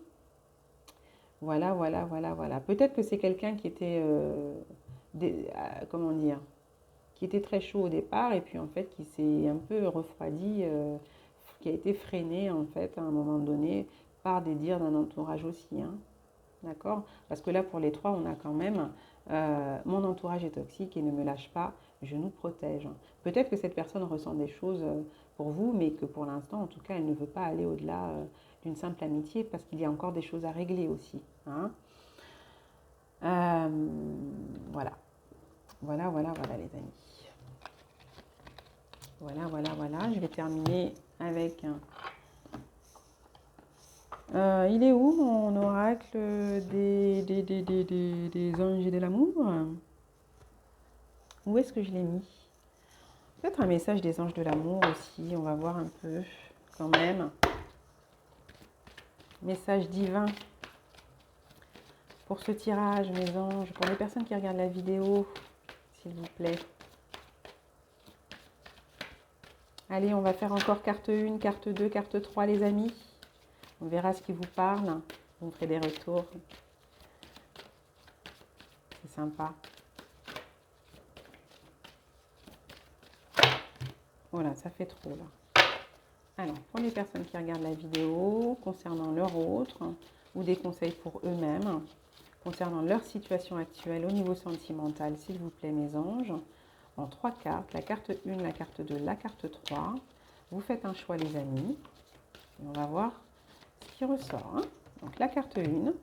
Voilà, voilà, voilà, voilà. Peut-être que c'est quelqu'un qui était, comment dire, qui était très chaud au départ et puis en fait qui s'est un peu refroidi, qui a été freiné en fait à un moment donné par des dires d'un entourage aussi. Hein. D'accord? Parce que là pour les trois, on a quand même mon entourage est toxique et ne me lâche pas, je nous protège. Peut-être que cette personne ressent des choses pour vous, mais que pour l'instant, en tout cas, elle ne veut pas aller au-delà d'une simple amitié parce qu'il y a encore des choses à régler aussi. Hein. Voilà. Voilà, voilà, voilà les amis. Voilà, voilà, voilà. Je vais terminer avec il est où mon oracle des anges et de l'amour? Où est-ce que je l'ai mis? Peut-être un message des anges de l'amour aussi. On va voir un peu quand même. Message divin pour ce tirage, mes anges. Pour les personnes qui regardent la vidéo, s'il vous plaît. Allez, on va faire encore carte 1, carte 2, carte 3, les amis. On verra ce qui vous parle. Vous me ferez des retours. C'est sympa. Voilà, ça fait trop là. Alors, pour les personnes qui regardent la vidéo, concernant leur autre, ou des conseils pour eux-mêmes, concernant leur situation actuelle au niveau sentimental, s'il vous plaît, mes anges, en 3 cartes, la carte 1, la carte 2, la carte 3. Vous faites un choix, les amis. Et on va voir ce qui ressort. Hein. Donc, la carte 1.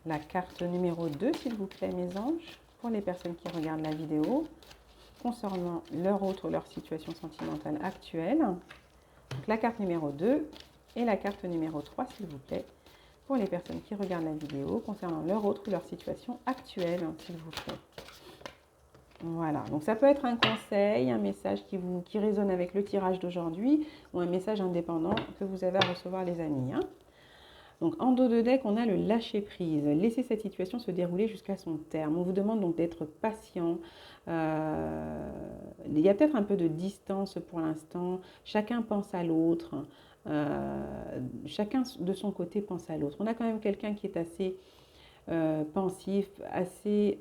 La carte numéro 2, s'il vous plaît, mes anges, pour les personnes qui regardent la vidéo, concernant leur autre, leur situation sentimentale actuelle. Donc, la carte numéro 2 et la carte numéro 3, s'il vous plaît, pour les personnes qui regardent la vidéo, concernant leur autre ou leur situation actuelle, s'il vous plaît. Voilà, donc ça peut être un conseil, un message qui résonne avec le tirage d'aujourd'hui ou un message indépendant que vous avez à recevoir, les amis. Hein. Donc en dos de deck, on a le lâcher prise. Laissez cette situation se dérouler jusqu'à son terme. On vous demande donc d'être patient. Il y a peut-être un peu de distance pour l'instant. Chacun pense à l'autre. Chacun de son côté pense à l'autre. On a quand même quelqu'un qui est assez pensif, assez...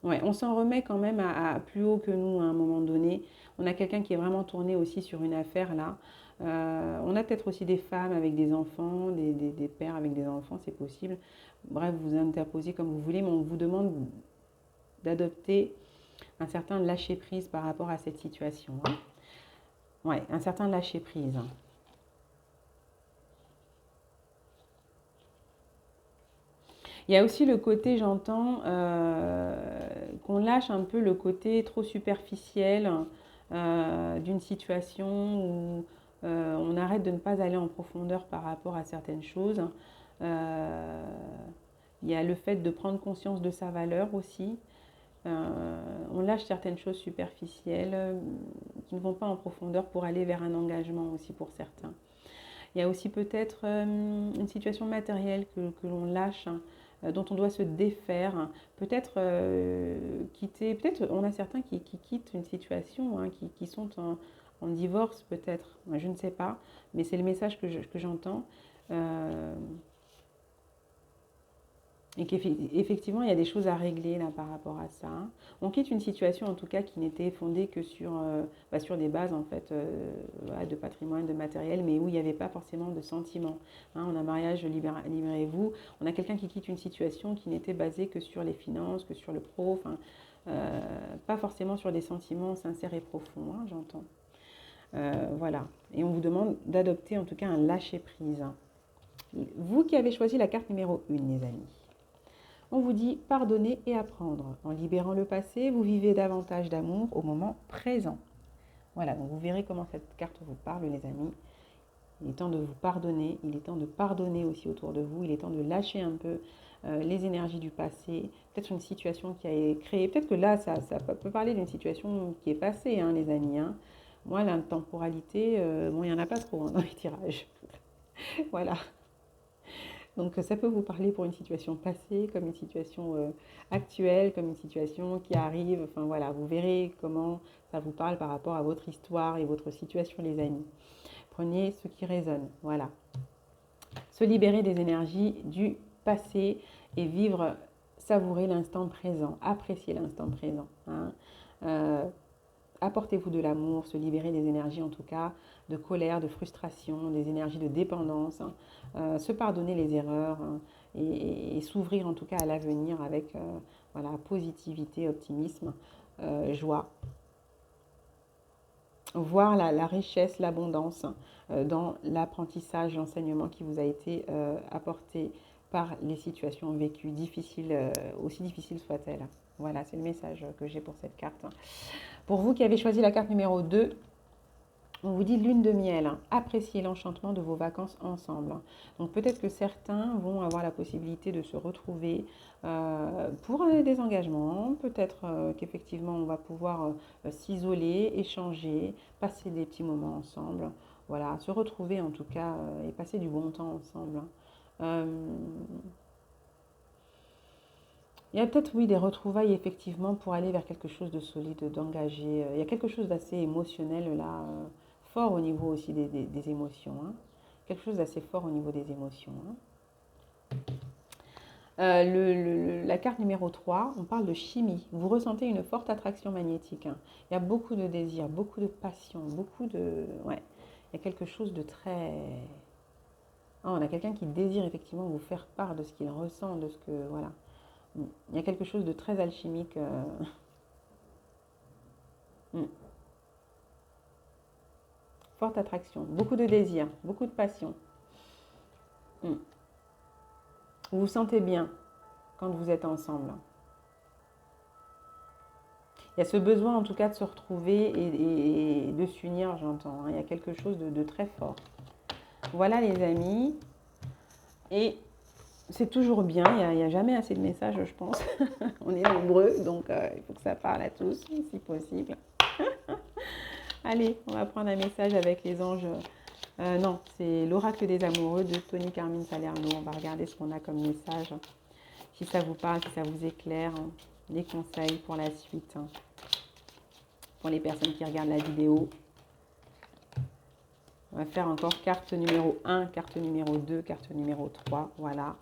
ouais, on s'en remet quand même à plus haut que nous à un moment donné. On a quelqu'un qui est vraiment tourné aussi sur une affaire là. On a peut-être aussi des femmes avec des enfants, des pères avec des enfants, c'est possible. Bref, vous interposez comme vous voulez, mais on vous demande d'adopter un certain lâcher-prise par rapport à cette situation, hein. Ouais, un certain lâcher-prise. Il y a aussi le côté, j'entends, qu'on lâche un peu le côté trop superficiel d'une situation où on arrête de ne pas aller en profondeur par rapport à certaines choses. Euh, il y a le fait de prendre conscience de sa valeur aussi. On lâche certaines choses superficielles qui ne vont pas en profondeur pour aller vers un engagement aussi pour certains. Il y a aussi peut-être une situation matérielle que l'on lâche, dont on doit se défaire. Peut-être quitter, peut-être on a certains qui quittent une situation, hein, qui sont en divorce peut-être, je ne sais pas, mais c'est le message que j'entends. Et qu'effectivement, il y a des choses à régler là par rapport à ça. On quitte une situation en tout cas qui n'était fondée que sur des bases en fait voilà, de patrimoine, de matériel, mais où il n'y avait pas forcément de sentiments. Hein, on a mariage, libérez-vous. On a quelqu'un qui quitte une situation qui n'était basée que sur les finances, que sur le pro, enfin, pas forcément sur des sentiments sincères et profonds, hein, j'entends. Voilà. Et on vous demande d'adopter en tout cas un lâcher-prise. Vous qui avez choisi la carte numéro 1, les amis. On vous dit pardonner et apprendre. En libérant le passé, vous vivez davantage d'amour au moment présent. Voilà, donc vous verrez comment cette carte vous parle, les amis. Il est temps de vous pardonner, il est temps de pardonner aussi autour de vous, il est temps de lâcher un peu les énergies du passé, peut-être une situation qui a été créée, peut-être que là, ça peut parler d'une situation qui est passée, hein, les amis. Hein. Moi, l'intemporalité, bon, il n'y en a pas trop hein, dans les tirages. Voilà. Donc ça peut vous parler pour une situation passée, comme une situation actuelle, comme une situation qui arrive. Enfin voilà, vous verrez comment ça vous parle par rapport à votre histoire et votre situation, les amis. Prenez ce qui résonne. Voilà. Se libérer des énergies du passé et vivre, savourer l'instant présent, apprécier l'instant présent. Hein. Apportez-vous de l'amour, se libérer des énergies en tout cas, de colère, de frustration, des énergies de dépendance, hein, se pardonner les erreurs hein, et s'ouvrir en tout cas à l'avenir avec voilà, positivité, optimisme, joie. Voir la richesse, l'abondance dans l'apprentissage, l'enseignement qui vous a été apporté par les situations vécues, difficiles, aussi difficiles soient-elles. Voilà, c'est le message que j'ai pour cette carte. Pour vous qui avez choisi la carte numéro 2, on vous dit lune de miel, hein. Appréciez l'enchantement de vos vacances ensemble. Donc peut-être que certains vont avoir la possibilité de se retrouver pour des engagements. Peut-être qu'effectivement on va pouvoir s'isoler, échanger, passer des petits moments ensemble. Voilà, se retrouver en tout cas et passer du bon temps ensemble. Il y a peut-être, oui, des retrouvailles, effectivement, pour aller vers quelque chose de solide, d'engagé. Il y a quelque chose d'assez émotionnel, là, fort au niveau aussi des émotions. Hein. Quelque chose d'assez fort au niveau des émotions. Hein. La carte numéro 3, on parle de chimie. Vous ressentez une forte attraction magnétique. Hein. Il y a beaucoup de désir, beaucoup de passion, beaucoup de... Ouais, il y a quelque chose de très... Ah, on a quelqu'un qui désire effectivement vous faire part de ce qu'il ressent, de ce que... Voilà. Il y a quelque chose de très alchimique. Forte attraction, beaucoup de désir, beaucoup de passion. Vous vous sentez bien quand vous êtes ensemble. Il y a ce besoin en tout cas de se retrouver et de s'unir, j'entends. Hein. Il y a quelque chose de très fort. Voilà les amis. Et c'est toujours bien, il n'y a jamais assez de messages, je pense. On est nombreux, donc il faut que ça parle à tous, si possible. Allez, on va prendre un message avec les anges Non, c'est l'oracle des amoureux de Tony Carmine Salerno. On va regarder ce qu'on a comme message. Si ça vous parle, si ça vous éclaire, hein, les conseils pour la suite. Hein. Pour les personnes qui regardent la vidéo. On va faire encore carte numéro 1, carte numéro 2, carte numéro 3. Voilà.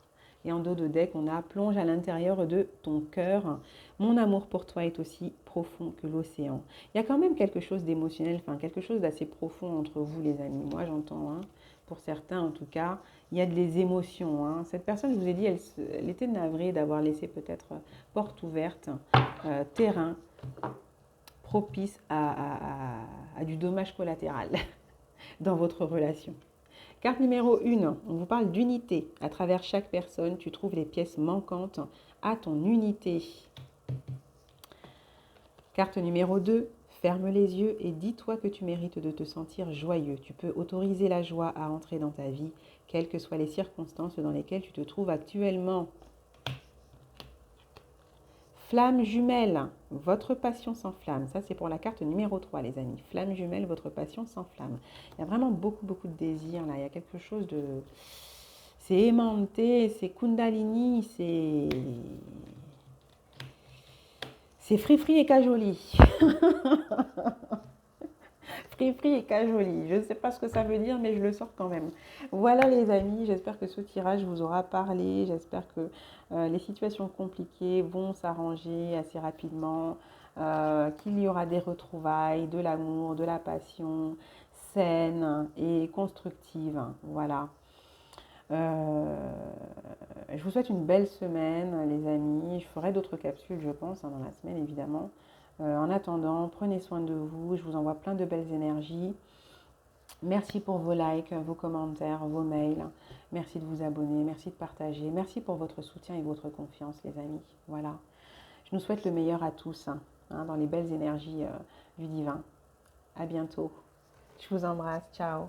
Et en dos de deck, on a plonge à l'intérieur de ton cœur. Mon amour pour toi est aussi profond que l'océan. Il y a quand même quelque chose d'émotionnel, enfin quelque chose d'assez profond entre vous les amis. Moi j'entends, hein, pour certains en tout cas, il y a des émotions. Hein. Cette personne, je vous ai dit, elle était navrée d'avoir laissé peut-être porte ouverte, terrain propice à du dommage collatéral dans votre relation. Carte numéro 1, on vous parle d'unité. À travers chaque personne, tu trouves les pièces manquantes à ton unité. Carte numéro 2, ferme les yeux et dis-toi que tu mérites de te sentir joyeux. Tu peux autoriser la joie à entrer dans ta vie, quelles que soient les circonstances dans lesquelles tu te trouves actuellement. Flamme jumelle, votre passion s'enflamme. Ça, c'est pour la carte numéro 3, les amis. Flamme jumelle, votre passion s'enflamme. Il y a vraiment beaucoup, beaucoup de désir, là. Il y a quelque chose de... C'est aimanté, c'est kundalini, c'est free et cajoli. Free et cajoli. Je ne sais pas ce que ça veut dire, mais je le sors quand même. Voilà les amis, j'espère que ce tirage vous aura parlé. J'espère que les situations compliquées vont s'arranger assez rapidement. Qu'il y aura des retrouvailles, de l'amour, de la passion saine et constructive. Voilà. Je vous souhaite une belle semaine, les amis. Je ferai d'autres capsules, je pense, hein, dans la semaine, évidemment. En attendant, prenez soin de vous. Je vous envoie plein de belles énergies. Merci pour vos likes, vos commentaires, vos mails. Merci de vous abonner, merci de partager. Merci pour votre soutien et votre confiance, les amis. Voilà. Je nous souhaite le meilleur à tous, hein, dans les belles énergies du divin. À bientôt. Je vous embrasse. Ciao.